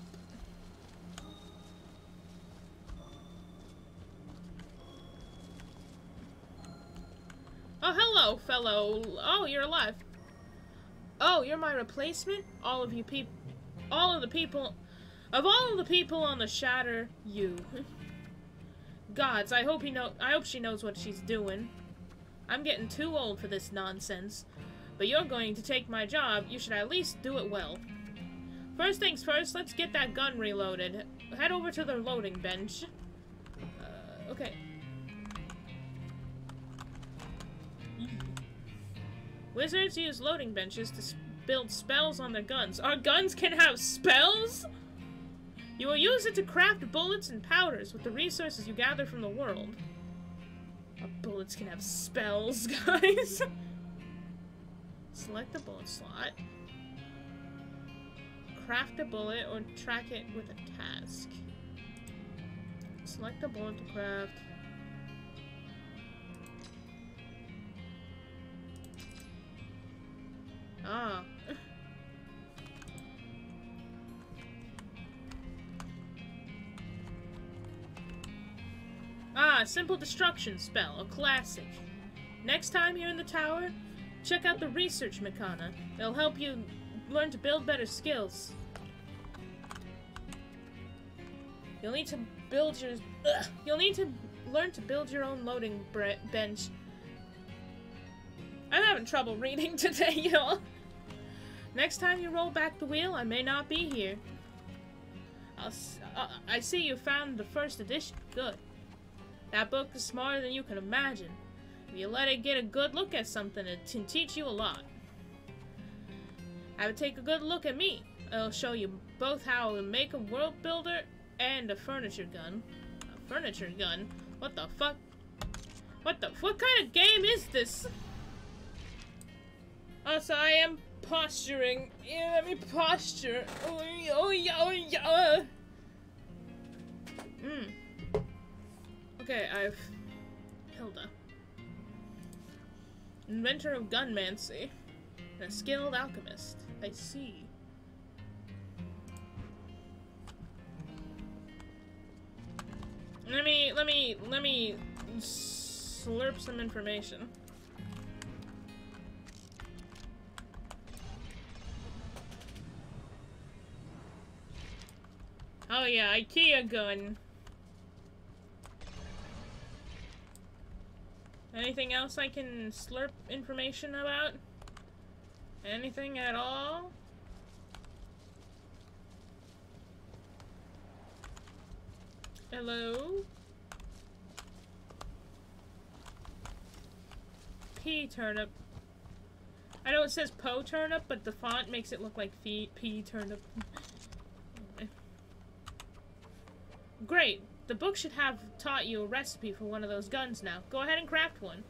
Oh, hello, fellow. Oh, you're alive. Oh, you're my replacement? All of the people on the Shatter, you. Gods, I hope she knows what she's doing. I'm getting too old for this nonsense. But you're going to take my job, you should at least do it well. First things first, let's get that gun reloaded. Head over to the loading bench. Okay. Wizards use loading benches to build spells on their guns. Our guns can have spells?! You will use it to craft bullets and powders with the resources you gather from the world. Our bullets can have spells, guys! Select the bullet slot. Craft a bullet or track it with a task. Select the bullet to craft. Ah. Simple destruction spell, a classic. Next time you're in the tower, check out the research Makana. It'll help you learn to build better skills. You'll need to learn to build your own loading bench. I'm having trouble reading today, y'all. Next time you roll back the wheel, I may not be here. I see you found the first edition. Good. That book is smarter than you can imagine. If you let it get a good look at something, it can teach you a lot. Have it take a good look at me. It'll show you both how to make a world builder and a furniture gun. A furniture gun? What the fuck? What kind of game is this? Oh, so I am posturing. Yeah, let me posture. Oh yeah. Okay, I've... Hilda. Inventor of gunmancy. And a skilled alchemist. I see. Let me slurp some information. Oh yeah, IKEA gun. Anything else I can slurp information about? Anything at all? Hello? P turnip. I know it says Po turnip, but the font makes it look like P turnip. Great. The book should have taught you a recipe for one of those guns now. Go ahead and craft one.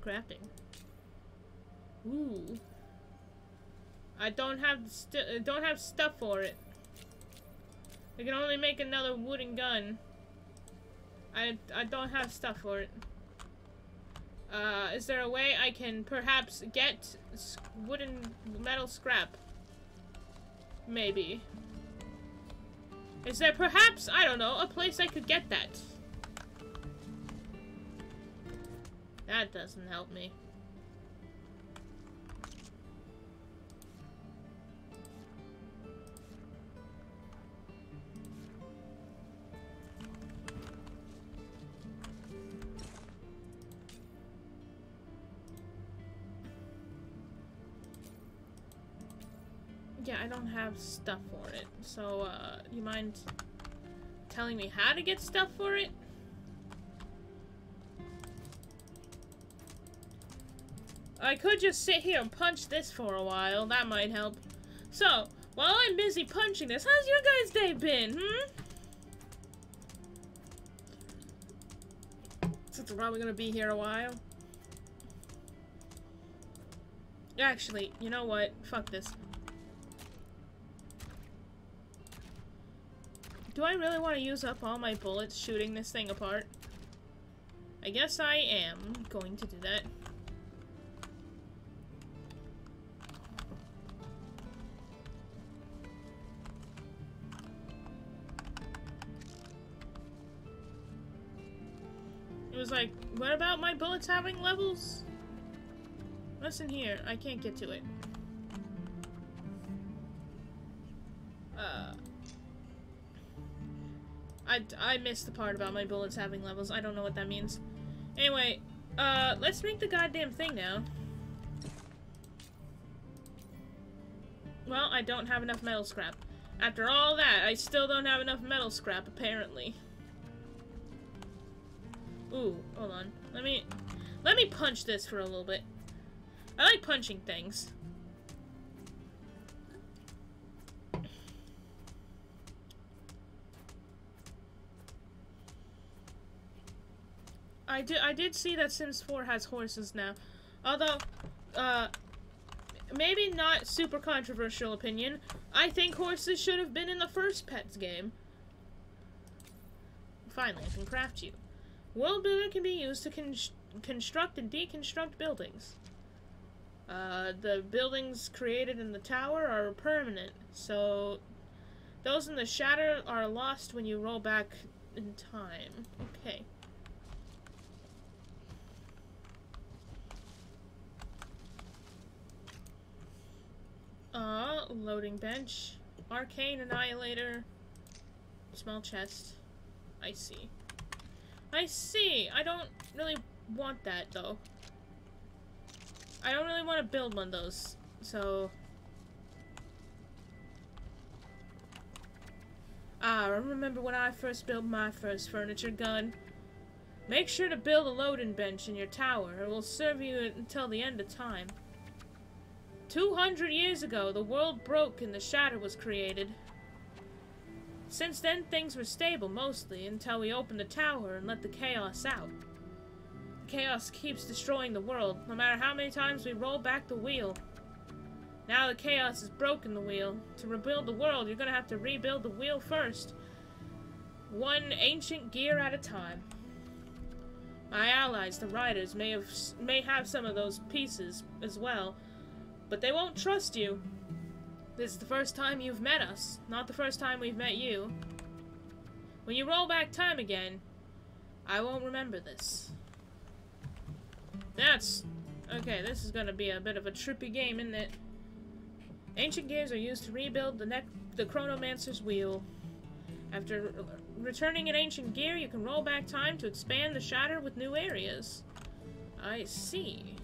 Crafting. Ooh. I don't have stuff for it. I can only make another wooden gun. I don't have stuff for it. Is there a way I can perhaps get wooden metal scrap? Maybe. Is there perhaps, I don't know, a place I could get that? That doesn't help me. Yeah, I don't have stuff for it. So, you mind telling me how to get stuff for it? I could just sit here and punch this for a while. That might help. So, while I'm busy punching this, how's your guys' day been, Since we're probably gonna be here a while. Actually, you know what? Fuck this. Do I really want to use up all my bullets shooting this thing apart? I guess I am going to do that. It was like, what about my bullets having levels? What's in here? I can't get to it. I missed the part about my bullets having levels. I don't know what that means. Anyway, let's make the goddamn thing now. Well, I don't have enough metal scrap. After all that, I still don't have enough metal scrap, apparently. Ooh, hold on. Let me punch this for a little bit. I like punching things. I did see that Sims 4 has horses now. Although, maybe not super controversial opinion, I think horses should have been in the first Pets game. Finally, I can craft you. Wildmender can be used to construct and deconstruct buildings. The buildings created in the tower are permanent, so those in the shatter are lost when you roll back in time. Okay. Loading bench. Arcane Annihilator. Small chest. I see. I see! I don't really want that, though. I don't really want to build one of those, so... I remember when I first built my first furniture gun. Make sure to build a loading bench in your tower. It will serve you until the end of time. 200 years ago, the world broke and the Shatter was created. Since then, things were stable, mostly, until we opened the tower and let the chaos out. Chaos keeps destroying the world, no matter how many times we roll back the wheel. Now the chaos has broken the wheel. To rebuild the world, you're gonna have to rebuild the wheel first. One ancient gear at a time. My allies, the riders, may have some of those pieces as well, but they won't trust you. This is the first time you've met us, not the first time we've met you. When you roll back time again, I won't remember this. Okay, this is gonna be a bit of a trippy game, isn't it? Ancient gears are used to rebuild the Chronomancer's wheel. After returning an ancient gear, you can roll back time to expand the Shatter with new areas. I see.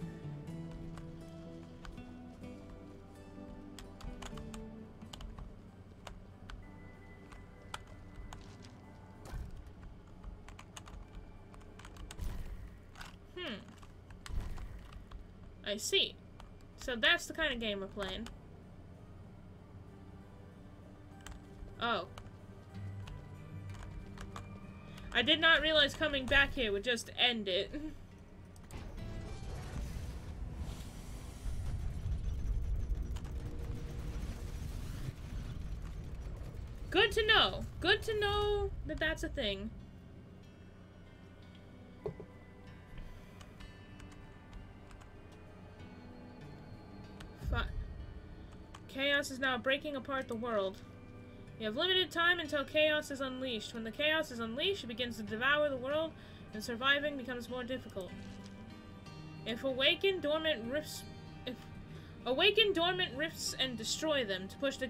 I see. So that's the kind of game we're playing. Oh. I did not realize coming back here would just end it. Good to know. Good to know that that's a thing. Chaos is now breaking apart the world. You have limited time until chaos is unleashed. When the chaos is unleashed, it begins to devour the world, and surviving becomes more difficult. If awaken dormant rifts and destroy them to push the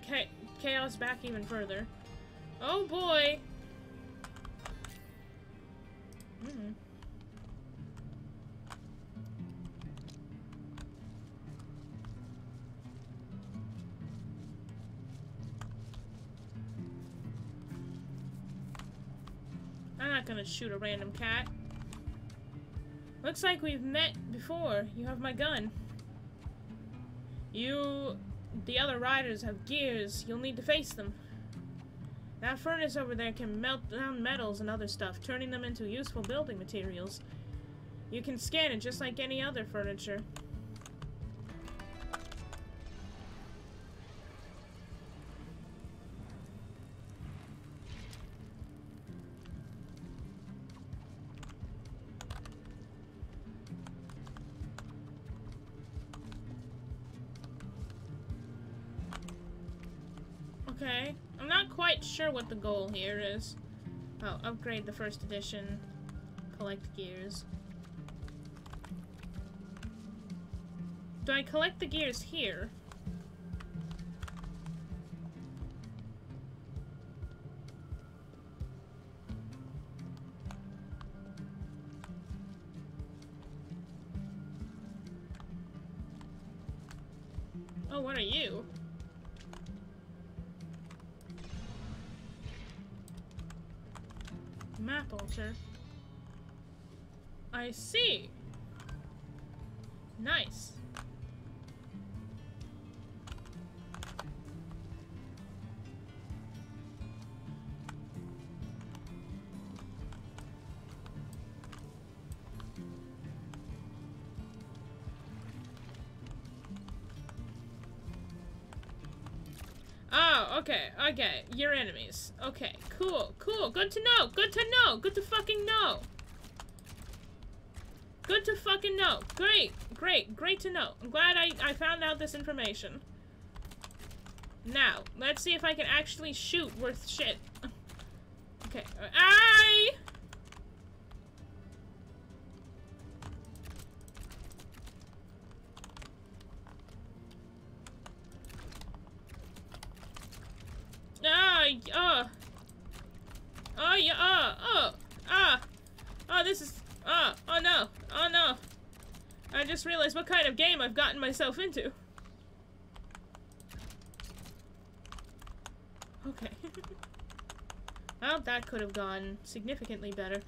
chaos back even further. Oh boy. I'm not gonna shoot a random cat. Looks like we've met before. You have my gun. The other riders have gears. You'll need to face them. That furnace over there can melt down metals and other stuff, turning them into useful building materials. You can scan it just like any other furniture. Okay. I'm not quite sure what the goal here is. Oh, upgrade the first edition. Collect gears. Do I collect the gears here? Oh, what are you? Map altar. I see. Nice. Oh, okay, okay. You're enemies. Okay, cool, cool. Good to know. Good to know. Good to fucking know. Good to fucking know. Great, great, great to know. I'm glad I found out this information. Now, let's see if I can actually shoot worth shit. Okay. I. Oh, yeah, oh, this is, oh no, oh no. I just realized what kind of game I've gotten myself into. Okay. Well, that could have gone significantly better.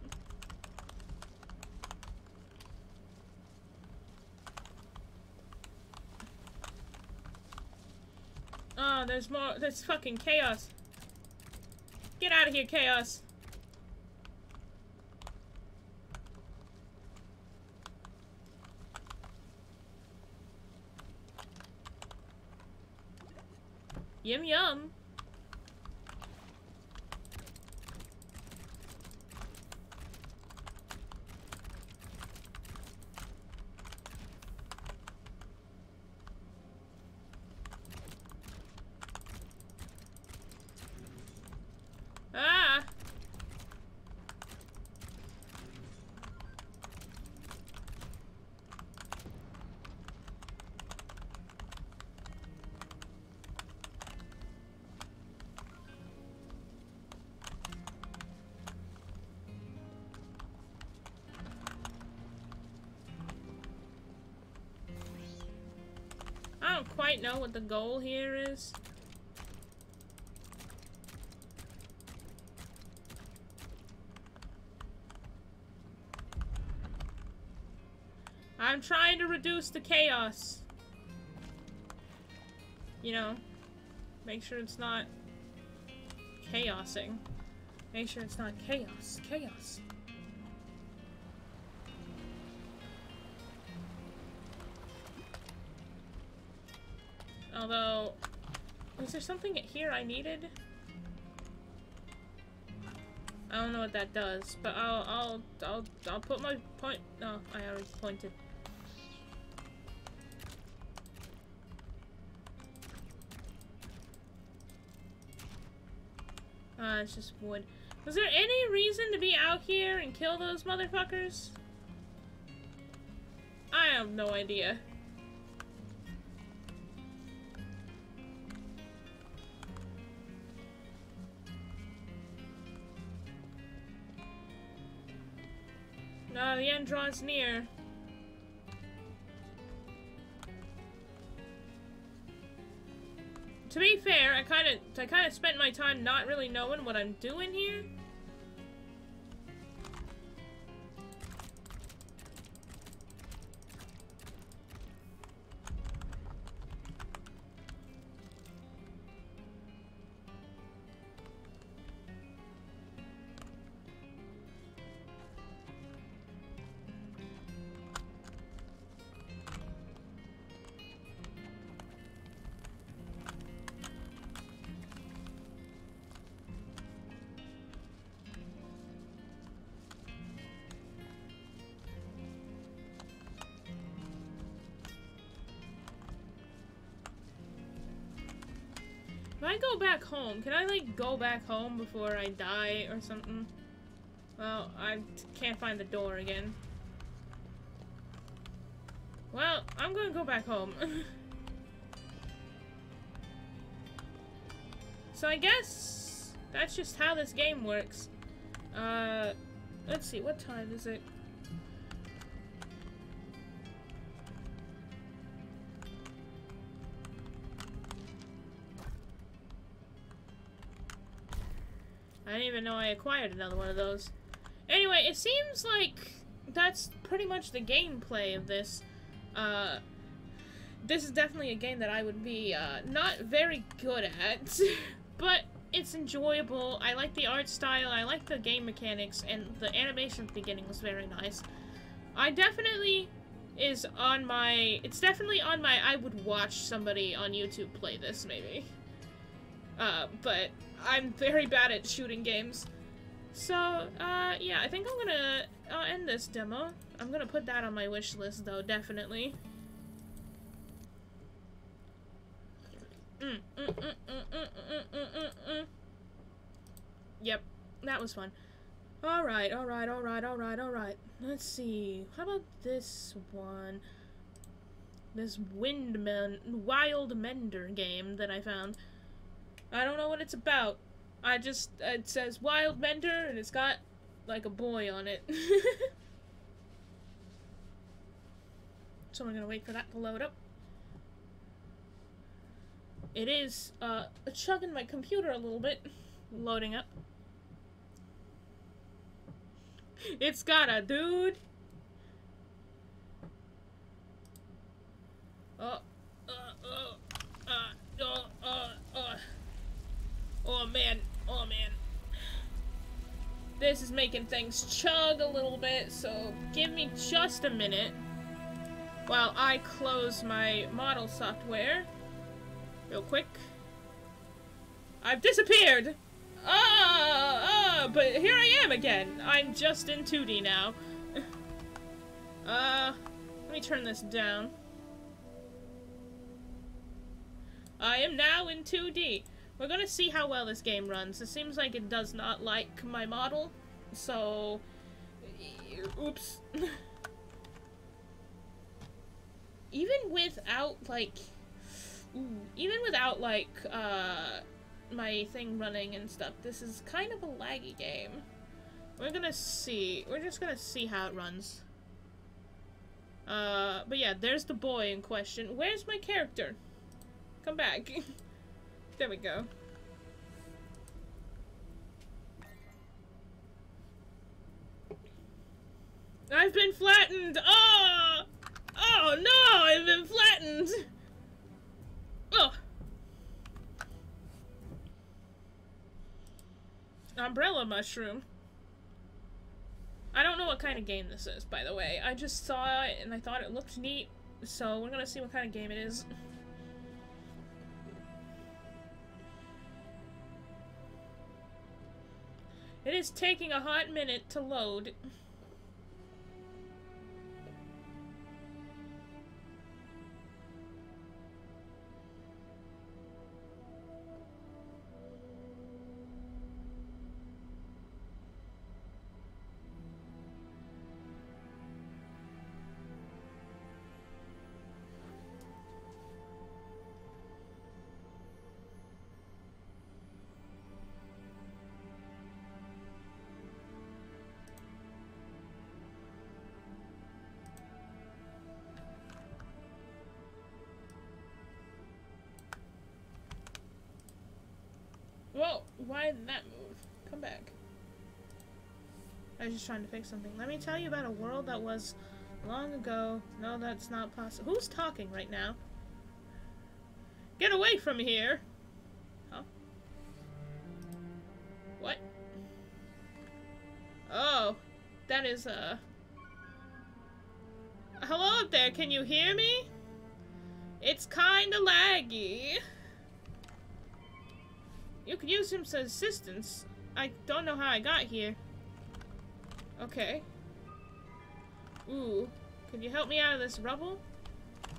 Oh, there's more, there's fucking chaos. Get out of here, chaos. Yum yum. Ah. I don't quite know what the goal here is. I'm trying to reduce the chaos. You know, make sure it's not chaosing. Make sure it's not chaos. Chaos. Although, was there something here I needed? I don't know what that does, but I'll put my point. No, I already pointed. It's just wood. Was there any reason to be out here and kill those motherfuckers? I have no idea. No, the end draws near. To be fair, I kind of spent my time not really knowing what I'm doing here. I go back home, can I, like, go back home before I die or something? Well, I can't find the door again. Well, I'm gonna go back home. So I guess that's just how this game works. Let's see, what time is it? I didn't even know I acquired another one of those. Anyway, it seems like that's pretty much the gameplay of this. This is definitely a game that I would be, not very good at, but it's enjoyable. I like the art style, I like the game mechanics, and the animation at the beginning was very nice. It's definitely on my, I would watch somebody on YouTube play this, maybe. But I'm very bad at shooting games. So, yeah, I think I'm gonna end this demo. I'm gonna put that on my wish list, though, definitely. Yep, that was fun. Alright. Let's see. How about this one? This Wildmender game that I found. I don't know what it's about. It says Wildmender, and it's got, like, a boy on it. So we're gonna wait for that to load up. It is, chugging my computer a little bit. Loading up. It's got a dude. Oh man. This is making things chug a little bit, so give me just a minute while I close my model software. Real quick. I've disappeared! But here I am again. I'm just in 2D now. Let me turn this down. I am now in 2D. We're gonna see how well this game runs. It seems like it does not like my model, so... Oops. Even without, like, my thing running and stuff, this is kind of a laggy game. We're gonna see. We're just gonna see how it runs. But yeah, there's the boy in question. Where's my character? Come back. There we go. I've been flattened! Oh! Oh no! I've been flattened! Oh! Umbrella mushroom. I don't know what kind of game this is, by the way. I just saw it and I thought it looked neat, so we're gonna see what kind of game it is. It is taking a hot minute to load. Whoa, why didn't that move? Come back. I was just trying to fix something. Let me tell you about a world that was long ago. No, that's not possible. Who's talking right now? Get away from here! Huh? What? Oh, that is, hello up there, can you hear me? It's kinda laggy. You could use him as assistance. I don't know how I got here. Okay. Ooh. Can you help me out of this rubble?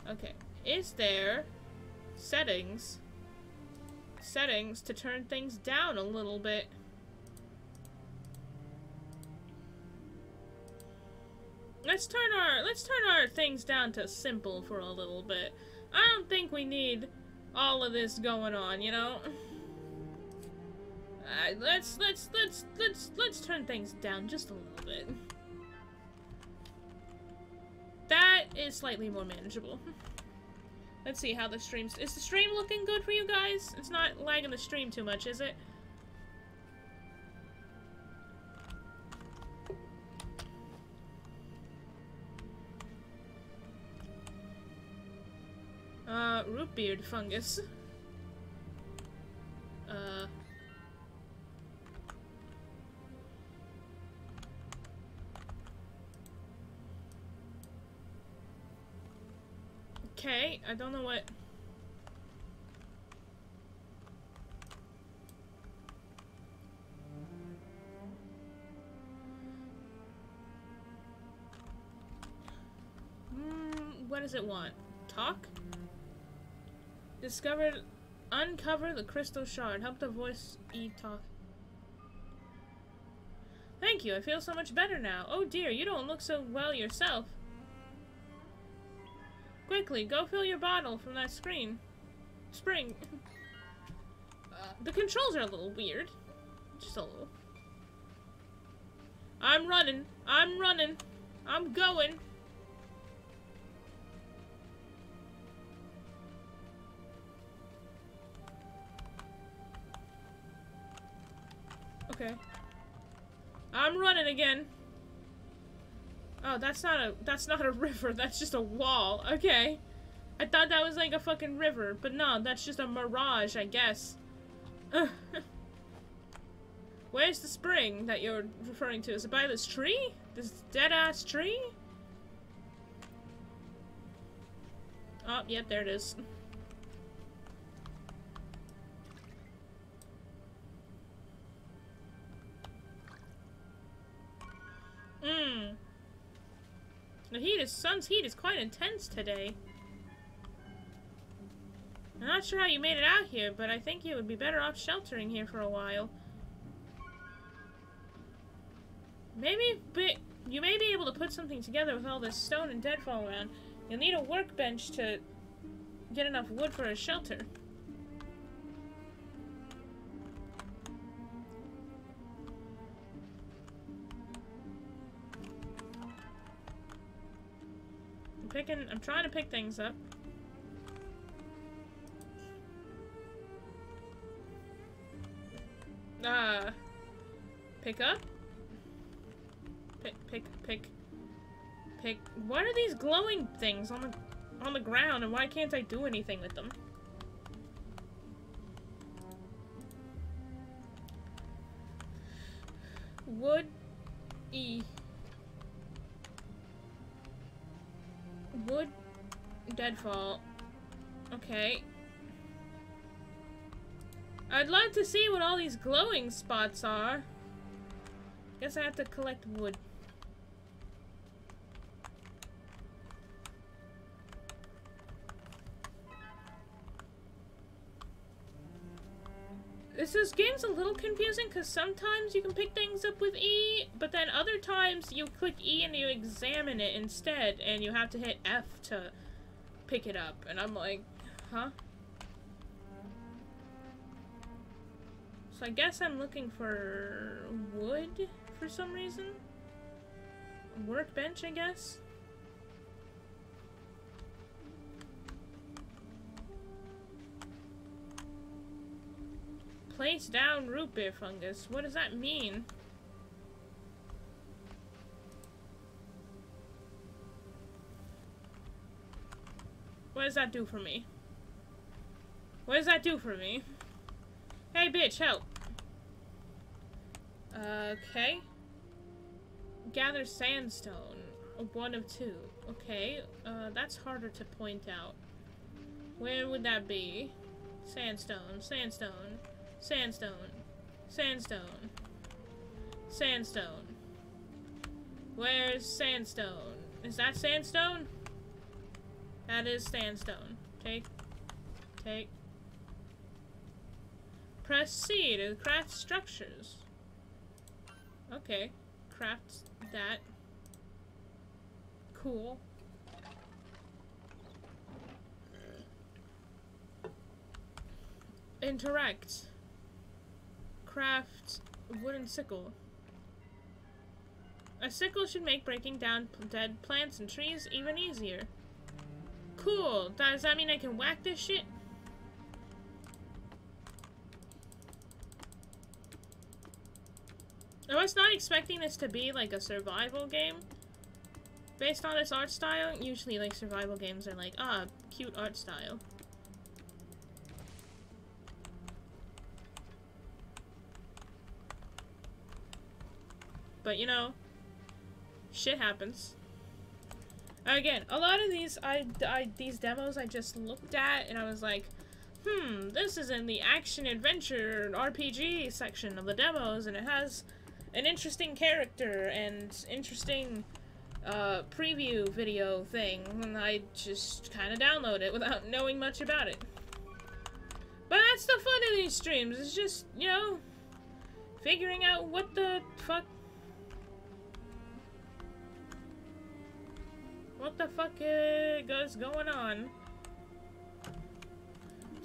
Okay. Is there settings? settings to turn things down a little bit. Let's turn our things down to simple for a little bit. I don't think we need all of this going on, you know? Let's turn things down just a little bit. That is slightly more manageable. Let's see how the stream's... Is the stream looking good for you guys? It's not lagging the stream too much, is it? Root beard fungus. Okay, I don't know what... what does it want? Talk? Uncover the crystal shard. Help the voice talk. Thank you, I feel so much better now. Oh dear, you don't look so well yourself. Quickly, go fill your bottle from that spring. The controls are a little weird. Just a little. I'm running. I'm going. Okay. I'm running again. Oh, that's not a river, that's just a wall. Okay. I thought that was like a fucking river, but no, that's just a mirage, I guess. Where's the spring that you're referring to? Is it by this tree? This dead-ass tree? Oh, yep, there it is. The sun's heat is quite intense today. I'm not sure how you made it out here, but I think you would be better off sheltering here for a while. You may be able to put something together with all this stone and deadfall around. You'll need a workbench to get enough wood for a shelter. I'm trying to pick things up. Pick up? Pick. What are these glowing things on the ground, and why can't I do anything with them? Wood E. Wood deadfall. Okay. I'd love to see what all these glowing spots are. Guess I have to collect wood. This game's a little confusing because sometimes you can pick things up with E, but then other times you click E and you examine it instead, and you have to hit F to pick it up. And I'm like, huh? So I guess I'm looking for wood for some reason. A workbench, I guess. Place down root beer fungus. What does that mean? What does that do for me? What does that do for me? Hey bitch, help! Okay. Gather sandstone. 1 of 2. Okay, that's harder to point out. Where would that be? Sandstone, sandstone. Sandstone. Sandstone. Sandstone. Where's sandstone? Is that sandstone? That is sandstone. Take. Press C to craft structures. Okay. Craft that. Cool. Interact. Craft wooden sickle. A sickle should make breaking down dead plants and trees even easier. Cool. Does that mean I can whack this shit? I was not expecting this to be like a survival game. Based on its art style, usually like survival games are like, ah, cute art style. But you know, shit happens. Again, a lot of these these demos I just looked at and I was like, this is in the action adventure RPG section of the demos and it has an interesting character and interesting preview video thing, and I just kind of download it without knowing much about it. But that's the fun of these streams, it's just, you know, figuring out what the fuck is going on.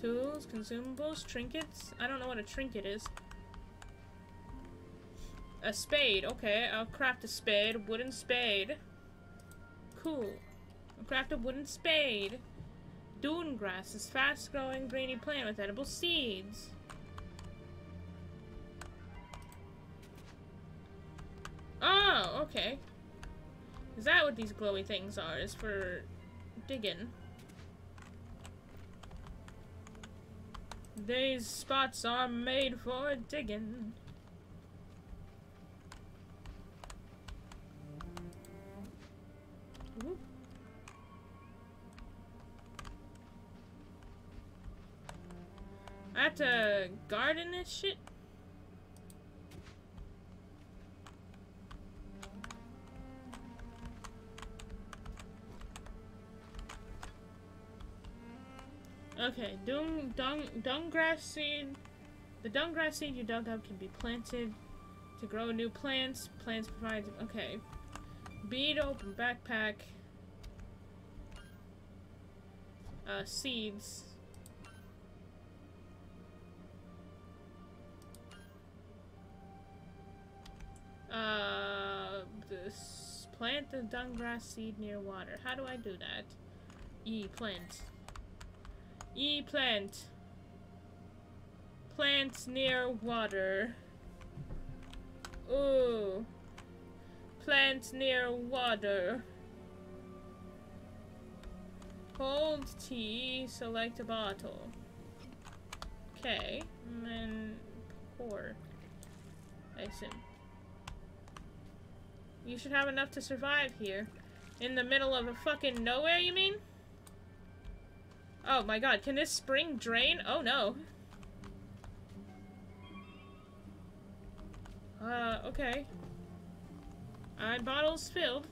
Tools, consumables, trinkets. I don't know what a trinket is. A spade. Okay, I'll craft a spade. A wooden spade. Cool. I'll craft a wooden spade. Dune grass is fast-growing greeny plant with edible seeds. Oh, okay. Is that what these glowy things are? Is for digging. These spots are made for digging. Ooh. I have to garden this shit? Okay, dung grass seed. The dung grass seed you dug up can be planted to grow new plants. Plants provide. Okay. Bead open backpack. Seeds. This plant the dung grass seed near water. How do I do that? E plant. E plant. Plants near water. Ooh. Plants near water. Hold T, select a bottle. Okay. And then pour. I assume. You should have enough to survive here. In the middle of a fucking nowhere, you mean? Oh my god, can this spring drain? Oh no. Okay. Alright, bottle's filled.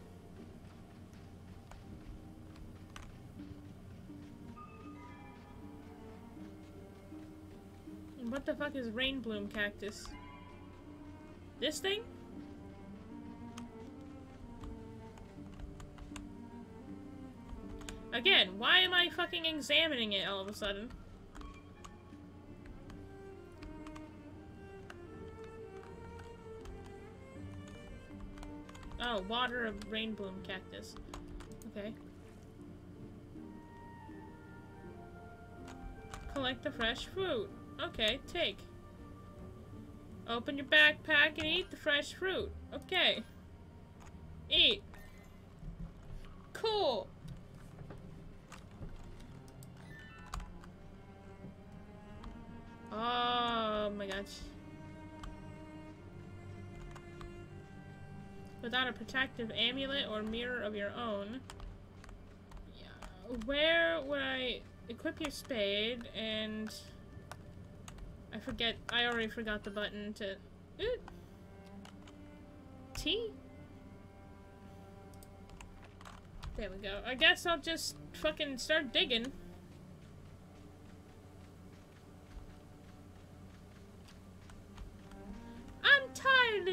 What the fuck is rain bloom cactus? This thing? Again, why am I fucking examining it all of a sudden? Oh, water of rain bloom cactus. Okay. Collect the fresh fruit. Okay, take. Open your backpack and eat the fresh fruit. Okay. Eat. Cool. Oh my gosh. Without a protective amulet or mirror of your own. Yeah. Where would I equip your spade and I forget, I already forgot the button to T? There we go. I guess I'll just fucking start digging.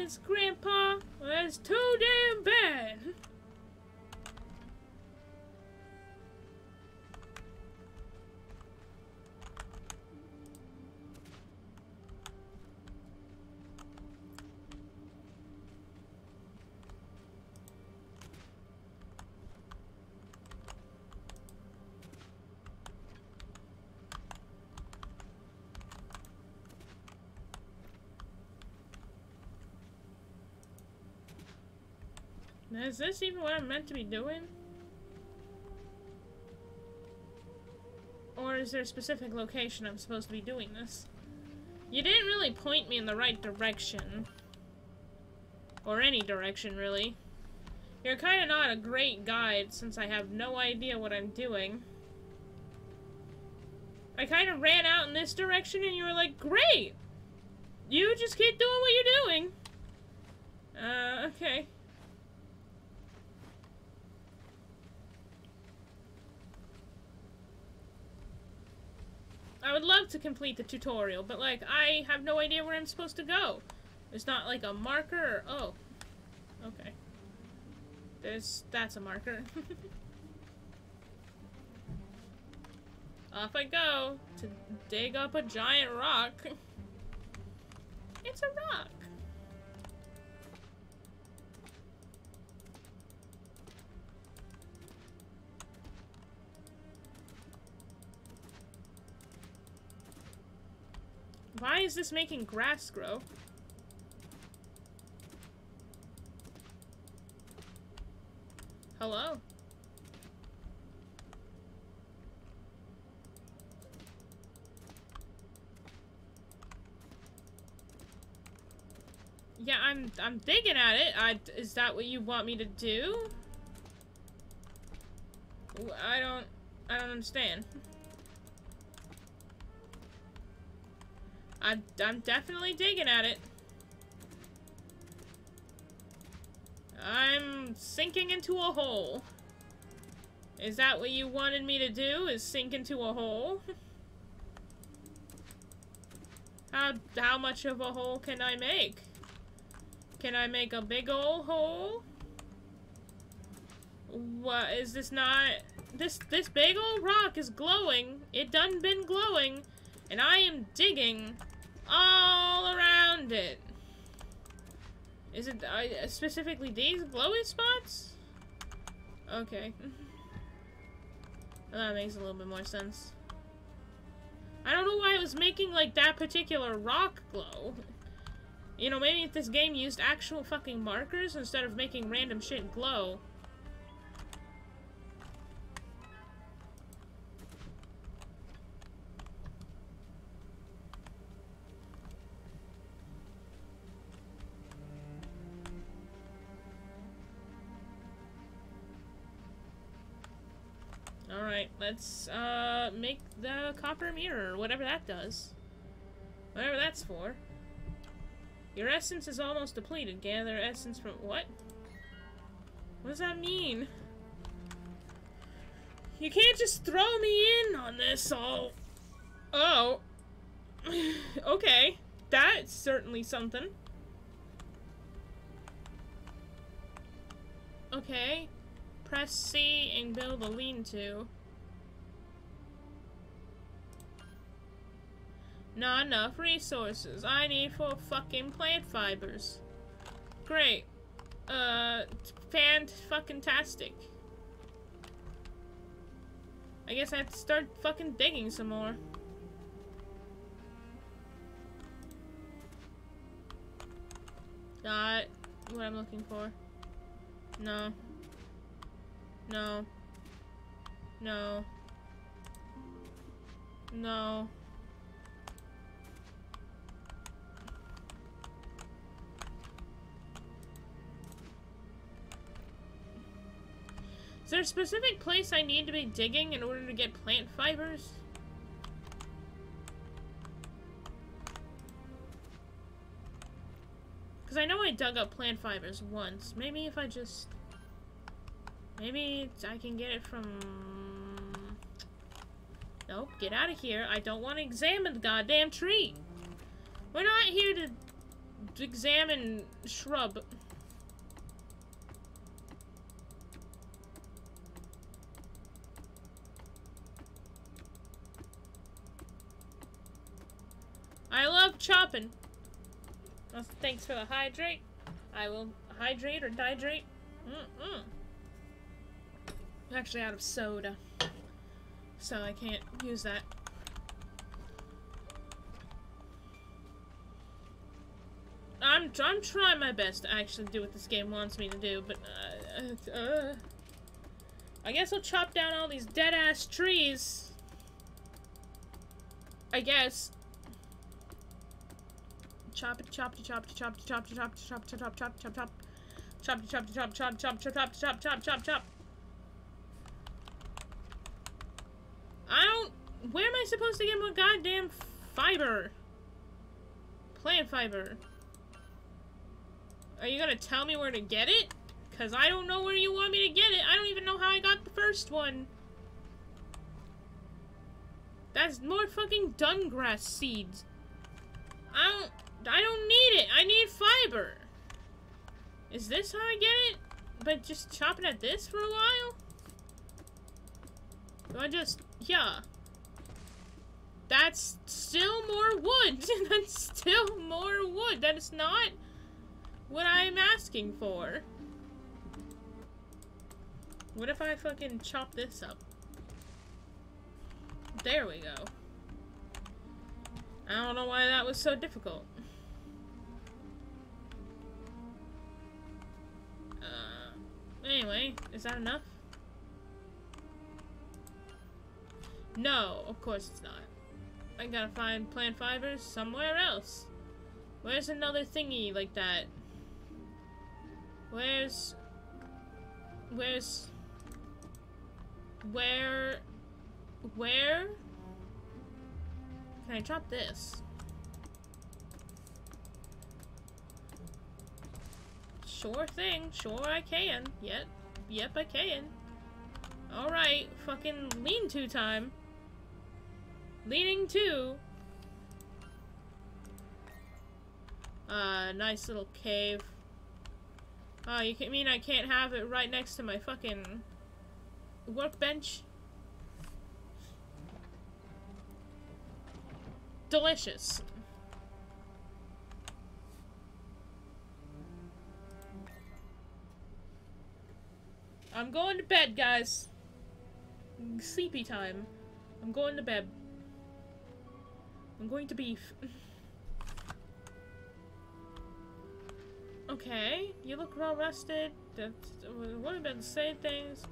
Thanks, Grandpa. That's too damn bad. Is this even what I'm meant to be doing? Or is there a specific location I'm supposed to be doing this? You didn't really point me in the right direction. Or any direction, really. You're kind of not a great guide since I have no idea what I'm doing. I kind of ran out in this direction and you were like, great! You just keep doing what you're doing. Okay. I would love to complete the tutorial, but like, I have no idea where I'm supposed to go. There's not like a marker or, oh. Okay. That's a marker. Off I go to dig up a giant rock. It's a rock. Why is this making grass grow? Hello? Yeah, I'm digging at it. Is that what you want me to do? I don't understand. I'm definitely digging at it. I'm sinking into a hole. Is that what you wanted me to do? Is sink into a hole? How much of a hole can I make? Can I make a big ol' hole? What is this not? This big old rock is glowing. It done been glowing, and I am digging all around it. Is it specifically these glowy spots? Okay. Well, that makes a little bit more sense. I don't know why it was making like that particular rock glow. You know, maybe if this game used actual fucking markers instead of making random shit glow. Alright, let's make the copper mirror, whatever that does. Whatever that's for. Your essence is almost depleted. Gather essence from what? What does that mean? You can't just throw me in on this all. Oh. Okay. That's certainly something. Okay. Press C and build a lean-to. Not enough resources. I need 4 fucking plant fibers. Great. Fan-fucking-tastic. I guess I have to start fucking digging some more. Not what I'm looking for. No. No. No. No. Is there a specific place I need to be digging in order to get plant fibers? Because I know I dug up plant fibers once. Maybe if I just... Maybe I can get it from... Nope, get out of here. I don't want to examine the goddamn tree. We're not here to examine shrub. I love chopping. Well, thanks for the hydrate. I will hydrate or dihydrate. I'm actually out of soda, so I can't use that. I'm trying my best to actually do what this game wants me to do, but I guess I'll chop down all these dead-ass trees. I guess. Chop it, chop it, chop it, chop it, chop it, chop it, chop it, chop it, chop it, chop it, chop it, chop it, chop it, chop it, chop it, chop it, chop, chop, chop, chop. Where am I supposed to get more goddamn fiber? Plant fiber. Are you gonna tell me where to get it? Cause I don't know where you want me to get it. I don't even know how I got the first one. That's more fucking dungrass seeds. I don't need it. I need fiber. Is this how I get it? But just chopping at this for a while? Do I just... yeah. That's still more wood. That's still more wood. That is not what I'm asking for. What if I fucking chop this up? There we go. I don't know why that was so difficult. Anyway, is that enough? No, of course it's not. I gotta find plant fibers somewhere else. Where's another thingy like that? Where? Can I chop this? Sure thing. Sure I can. Yep, I can. Alright, fucking lean-to time. Leaning to. Nice little cave. Oh, you mean I can't have it right next to my fucking workbench? Delicious. I'm going to bed, guys. Sleepy time. I'm going to bed. I'm going to beef. Okay, you look well rested. What have been saying things?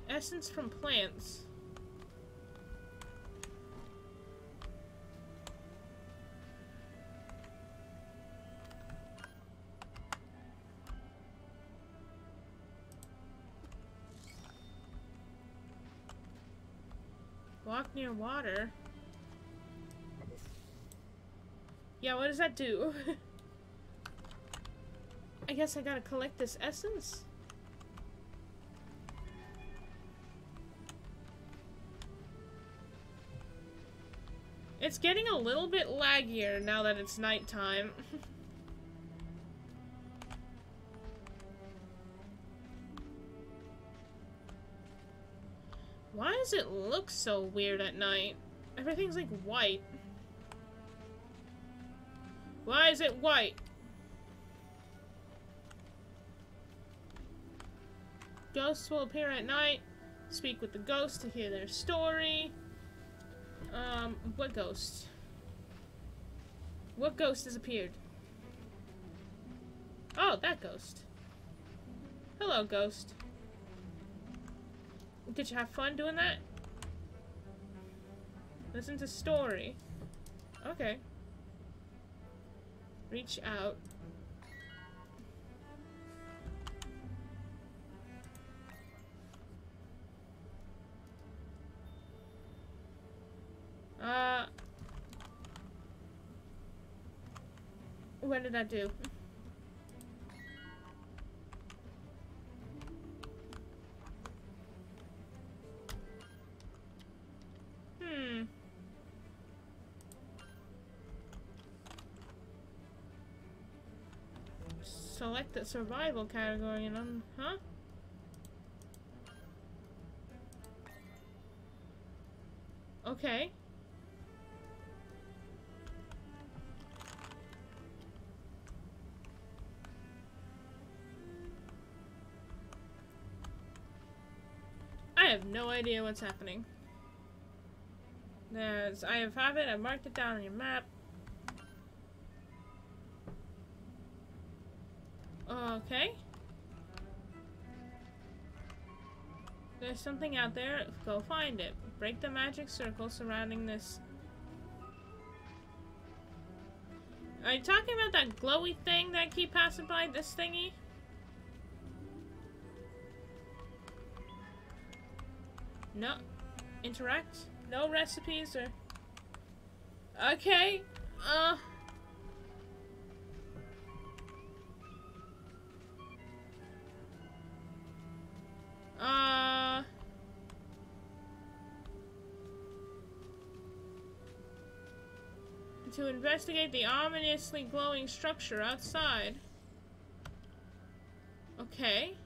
Essence from plants. Walk near water. Yeah, what does that do? I guess I gotta collect this essence. It's getting a little bit laggier now that it's nighttime. Why does it look so weird at night? Everything's like white. Why is it white? Ghosts will appear at night. Speak with the ghosts to hear their story. What ghost? What ghost has appeared? Oh, that ghost. Hello, ghost. Did you have fun doing that? Listen to story. Okay. Reach out. What did that do? Select the survival category and huh? Okay. I have no idea what's happening. I have it, I marked it down on your map. Okay. There's something out there, go find it. Break the magic circle surrounding this. Are you talking about that glowy thing that keep passing by, this thingy? No. Interact? No recipes or... Okay. To investigate the ominously glowing structure outside. Okay.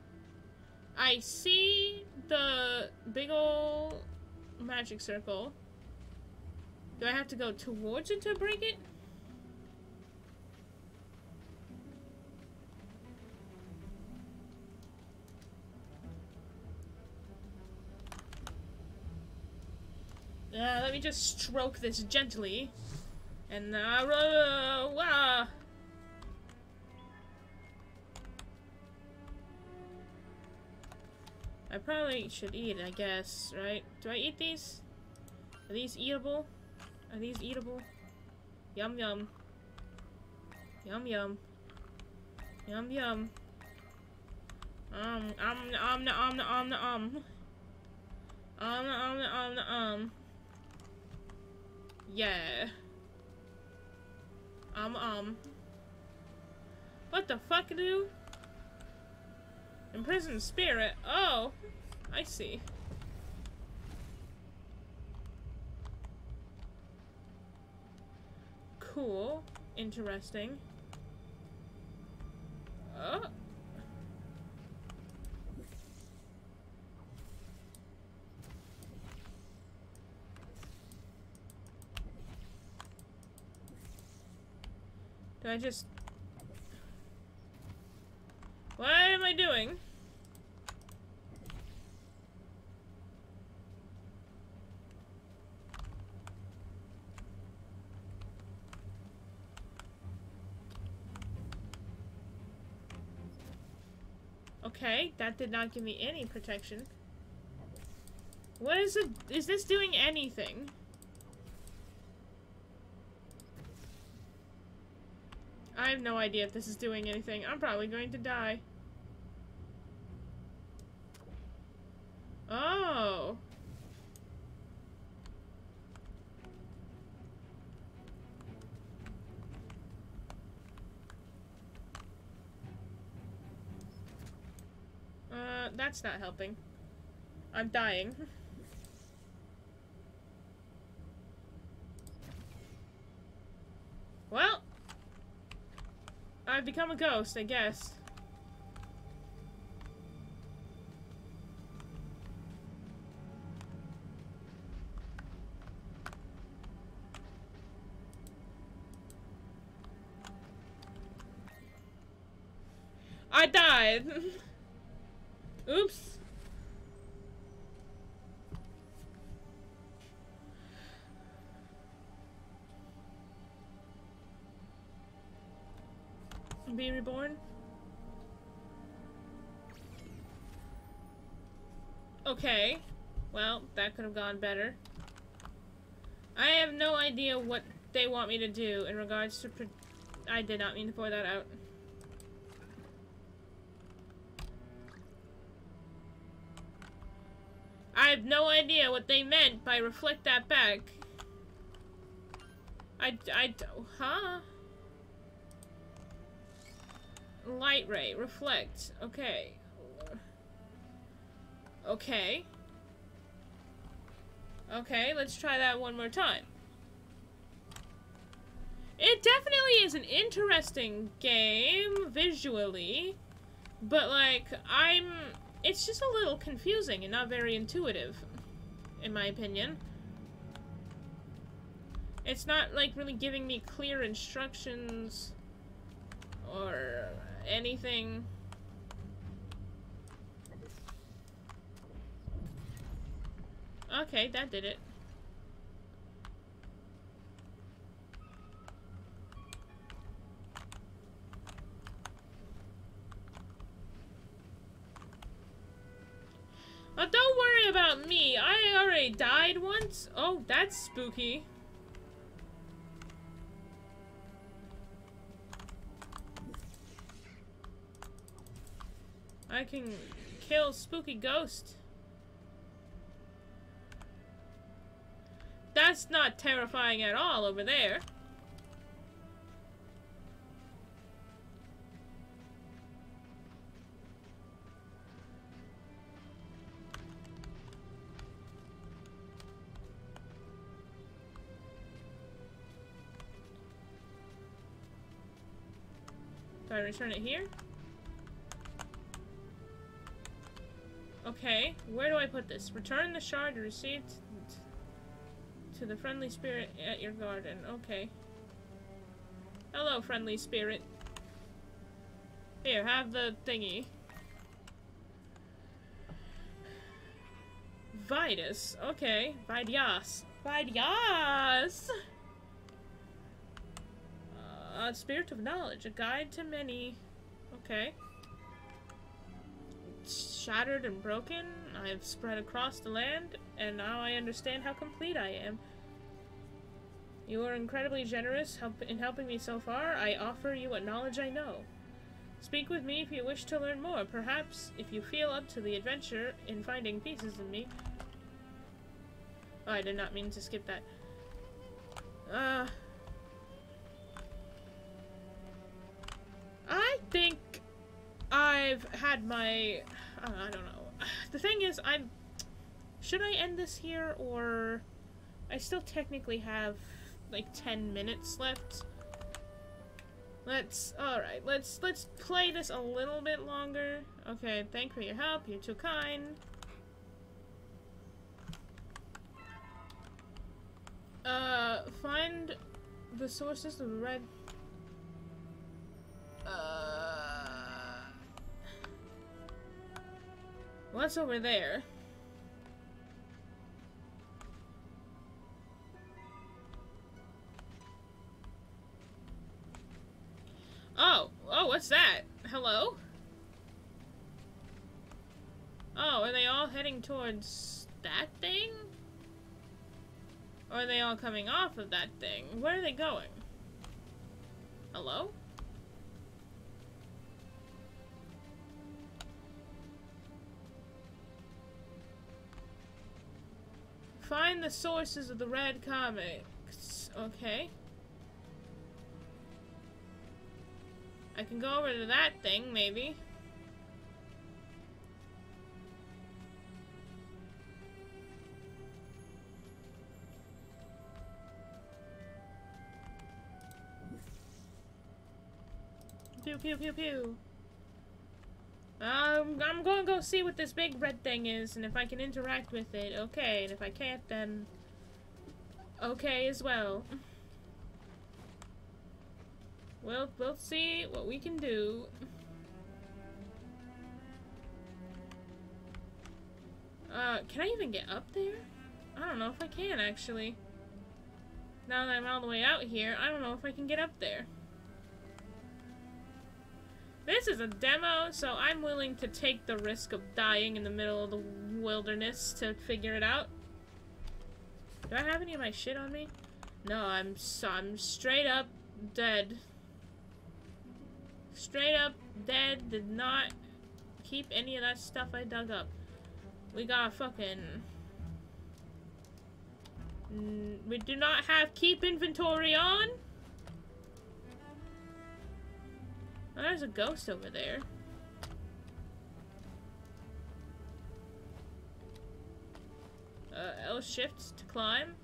I see the big ol' magic circle. Do I have to go towards it to break it? Let me just stroke this gently. And wow. I probably should eat, I guess, right? Do I eat these? Are these eatable? Are these eatable? Yum yum. Yum yum. Yum yum. Yeah. What the fuck, dude? Imprisoned spirit. Oh, I see. Cool. Interesting. Oh. Do I just... What am I doing? Okay, that did not give me any protection. What is it? Is this doing anything? I have no idea if this is doing anything. I'm probably going to die. Oh. That's not helping. I'm dying. Well, I've become a ghost, I guess. I died! Oops. Be reborn? Okay. Well, that could have gone better. I have no idea what they want me to do in regards to I did not mean to pour that out. I have no idea what they meant by reflect that back. Huh? Light ray, reflect. Okay. Okay. Okay, let's try that one more time. It definitely is an interesting game, visually. But, like, it's just a little confusing and not very intuitive, in my opinion. It's not, like, really giving me clear instructions or anything. Okay, that did it. Oh, don't worry about me. I already died once. Oh, that's spooky. I can kill spooky ghost. That's not terrifying at all over there. Do I return it here? Okay, where do I put this? Return the shard received to the friendly spirit at your garden. Okay. Hello, friendly spirit. Here, have the thingy. Vitus. Okay. Vidyas. Vidyas! Spirit of knowledge. A guide to many. Okay. Shattered and broken. I have spread across the land, and now I understand how complete I am. You are incredibly generous in helping me so far. I offer you what knowledge I know. Speak with me if you wish to learn more. Perhaps if you feel up to the adventure in finding pieces in me. Oh, I did not mean to skip that. I think I've had my... I don't know. The thing is, should I end this here, or... I still technically have, like, 10 minutes left. Alright, let's play this a little bit longer. Okay, thank you for your help. You're too kind. Find the sources of the red... What's over there? Oh, what's that? Hello? Oh, are they all heading towards that thing? Or are they all coming off of that thing? Where are they going? Hello? Find the sources of the red comics. Okay. I can go over to that thing, maybe. Pew pew pew pew. I'm going to go see what this big red thing is, and if I can interact with it, okay. And if I can't, then okay as well. We'll see what we can do. Can I even get up there? I don't know if I can, actually. Now that I'm all the way out here, I don't know if I can get up there. This is a demo, so I'm willing to take the risk of dying in the middle of the wilderness to figure it out. Do I have any of my shit on me? No, I'm straight up dead. Straight up dead. Did not keep any of that stuff I dug up. We got fucking... we do not have keep inventory on. Oh, there's a ghost over there. L shifts to climb.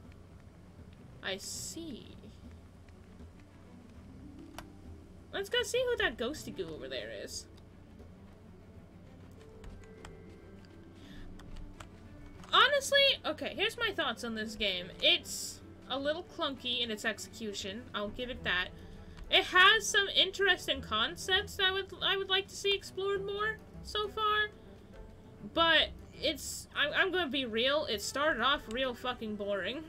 I see. Let's go see who that ghosty goo over there is. Honestly, okay, here's my thoughts on this game. It's a little clunky in its execution. I'll give it that. It has some interesting concepts that I would like to see explored more so far. But I'm gonna be real, it started off real fucking boring.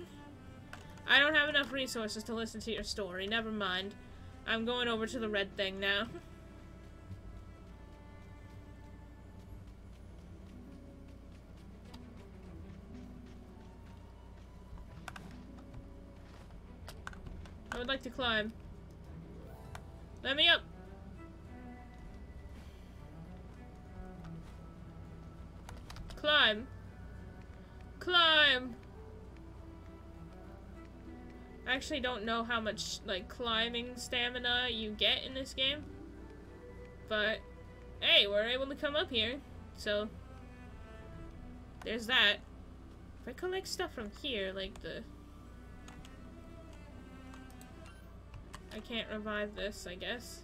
I don't have enough resources to listen to your story, never mind. I'm going over to the red thing now. I would like to climb. Let me up! Climb! Climb! I actually don't know how much, like, climbing stamina you get in this game. But, hey, we're able to come up here. So, there's that. If I collect stuff from here, like the... I can't revive this, I guess.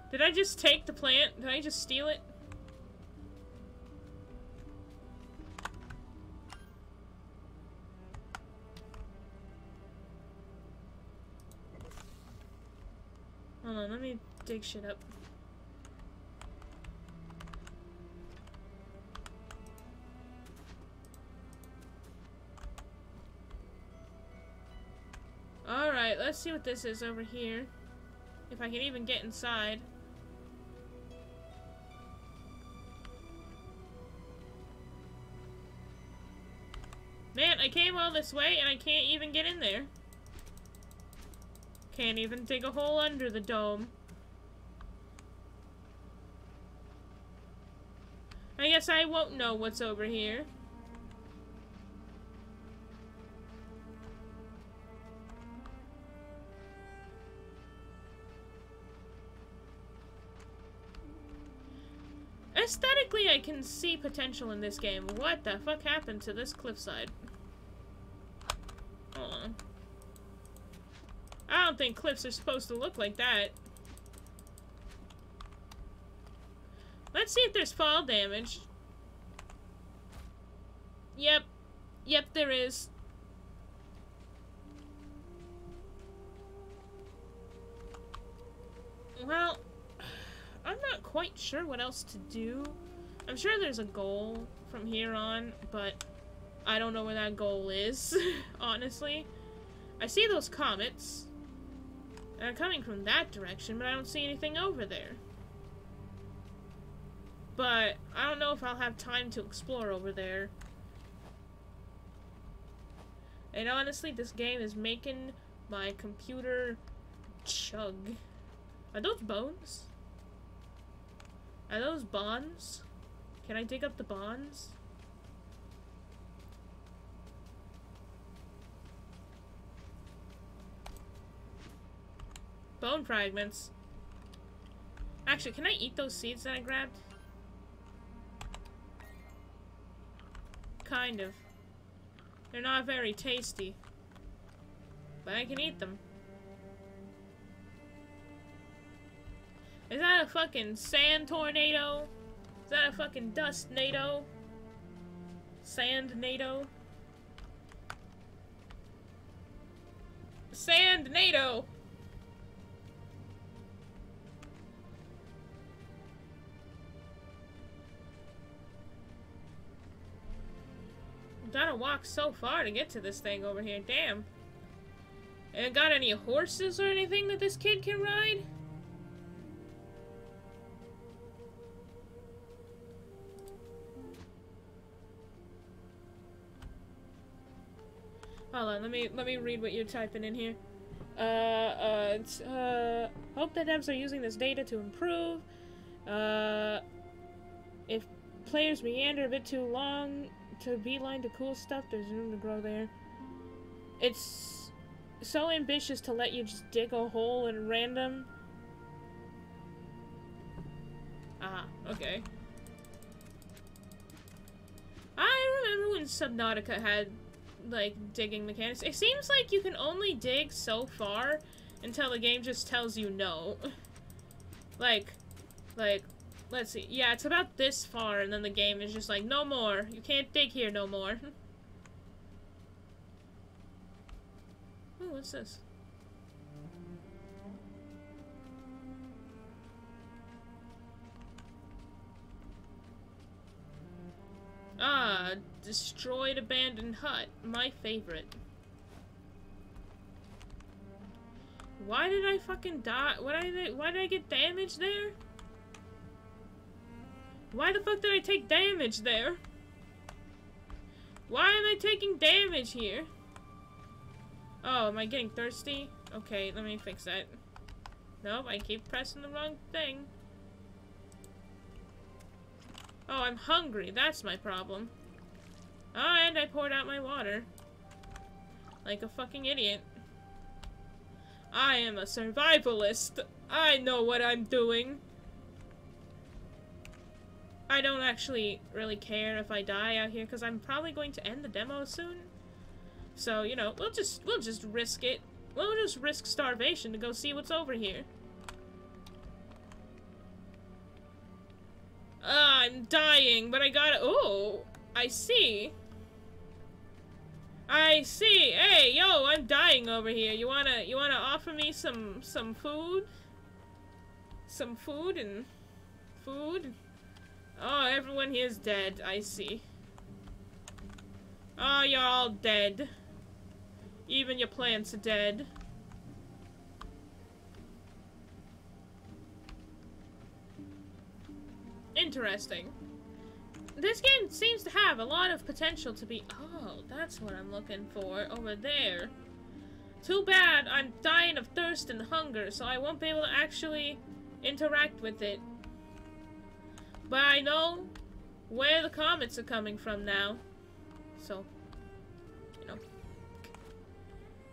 Did I just take the plant? Did I just steal it? Hold on, let me dig shit up. Alright, let's see what this is over here. If I can even get inside. Man, I came all this way and I can't even get in there. Can't even dig a hole under the dome. I guess I won't know what's over here. Aesthetically, I can see potential in this game. What the fuck happened to this cliffside? Hold on. I don't think cliffs are supposed to look like that. Let's see if there's fall damage. Yep. Yep, there is. Well, I'm not quite sure what else to do. I'm sure there's a goal from here on, but I don't know where that goal is, honestly. I see those comets. They're coming from that direction, but I don't see anything over there. But I don't know if I'll have time to explore over there. And honestly, this game is making my computer chug. Are those bones? Are those bonds? Can I dig up the bonds? Bone fragments. Actually, can I eat those seeds that I grabbed? Kind of. They're not very tasty. But I can eat them. Is that a fucking sand tornado? Is that a fucking dust nado? Sand nado? Sand nado! Gotta walk so far to get to this thing over here, damn. And it got any horses or anything that this kid can ride? Hold on, let me read what you're typing in here. Hope that devs are using this data to improve. If players meander a bit too long to beeline to cool stuff, there's room to grow there. It's so ambitious to let you just dig a hole at random. Ah, okay. I remember when Subnautica had like, digging mechanics. It seems like you can only dig so far until the game just tells you no. like, let's see. Yeah, it's about this far, and then the game is just like, no more. You can't dig here no more. Oh, what's this? Ah, destroyed abandoned hut. My favorite. Why did I fucking die? Why did I get damaged there? Why the fuck did I take damage there? Why am I taking damage here? Oh, am I getting thirsty? Okay, let me fix that. Nope, I keep pressing the wrong thing. Oh, I'm hungry. That's my problem. Oh, and I poured out my water. Like a fucking idiot. I am a survivalist. I know what I'm doing. I don't actually really care if I die out here, because I'm probably going to end the demo soon. So, you know, we'll just risk it. We'll just risk starvation to go see what's over here. I'm dying, but I gotta— oh, I see. I see. Hey, yo, I'm dying over here. You wanna offer me some food? Some food and food? Oh, everyone here's dead. I see. Oh, you're all dead. Even your plants are dead. Interesting. This game seems to have a lot of potential to be— oh, that's what I'm looking for over there. Too bad I'm dying of thirst and hunger, so I won't be able to actually interact with it. But I know where the comets are coming from now. So, you know.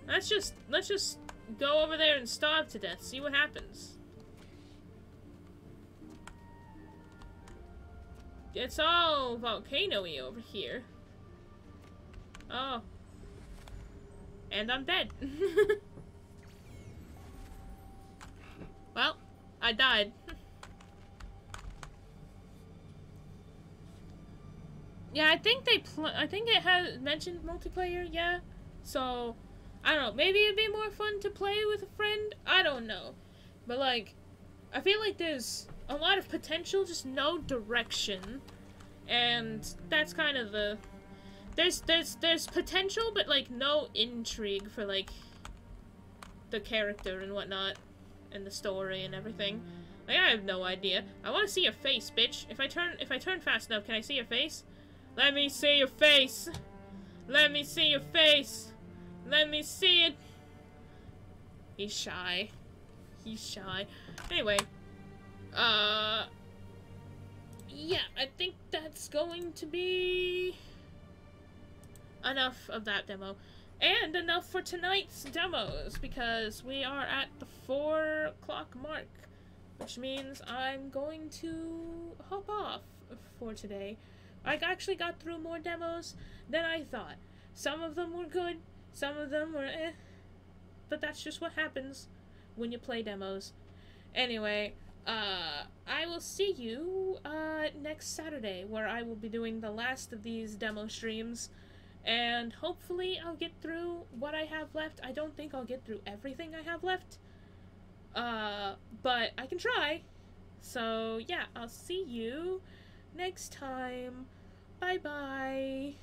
Let's just go over there and starve to death, see what happens. It's all volcano-y over here. Oh. And I'm dead. Well, I died. Yeah, I think I think it has mentioned multiplayer, yeah. So, I don't know, maybe it'd be more fun to play with a friend? I don't know. But, like, I feel like there's a lot of potential, just no direction. And that's kind of the— there's potential, but, like, no intrigue for, like, the character and whatnot, and the story and everything. Like, I have no idea. I want to see your face, bitch. If I turn fast enough, can I see your face? Let me see your face. Let me see your face. Let me see it. He's shy. He's shy. Anyway, yeah, I think that's going to be enough of that demo. And enough for tonight's demos, because we are at the 4 o'clock mark, which means I'm going to hop off for today. I actually got through more demos than I thought. Some of them were good, some of them were eh, but that's just what happens when you play demos. Anyway, I will see you next Saturday, where I will be doing the last of these demo streams, and hopefully I'll get through what I have left. I don't think I'll get through everything I have left, but I can try. So yeah, I'll see you next time. Bye bye.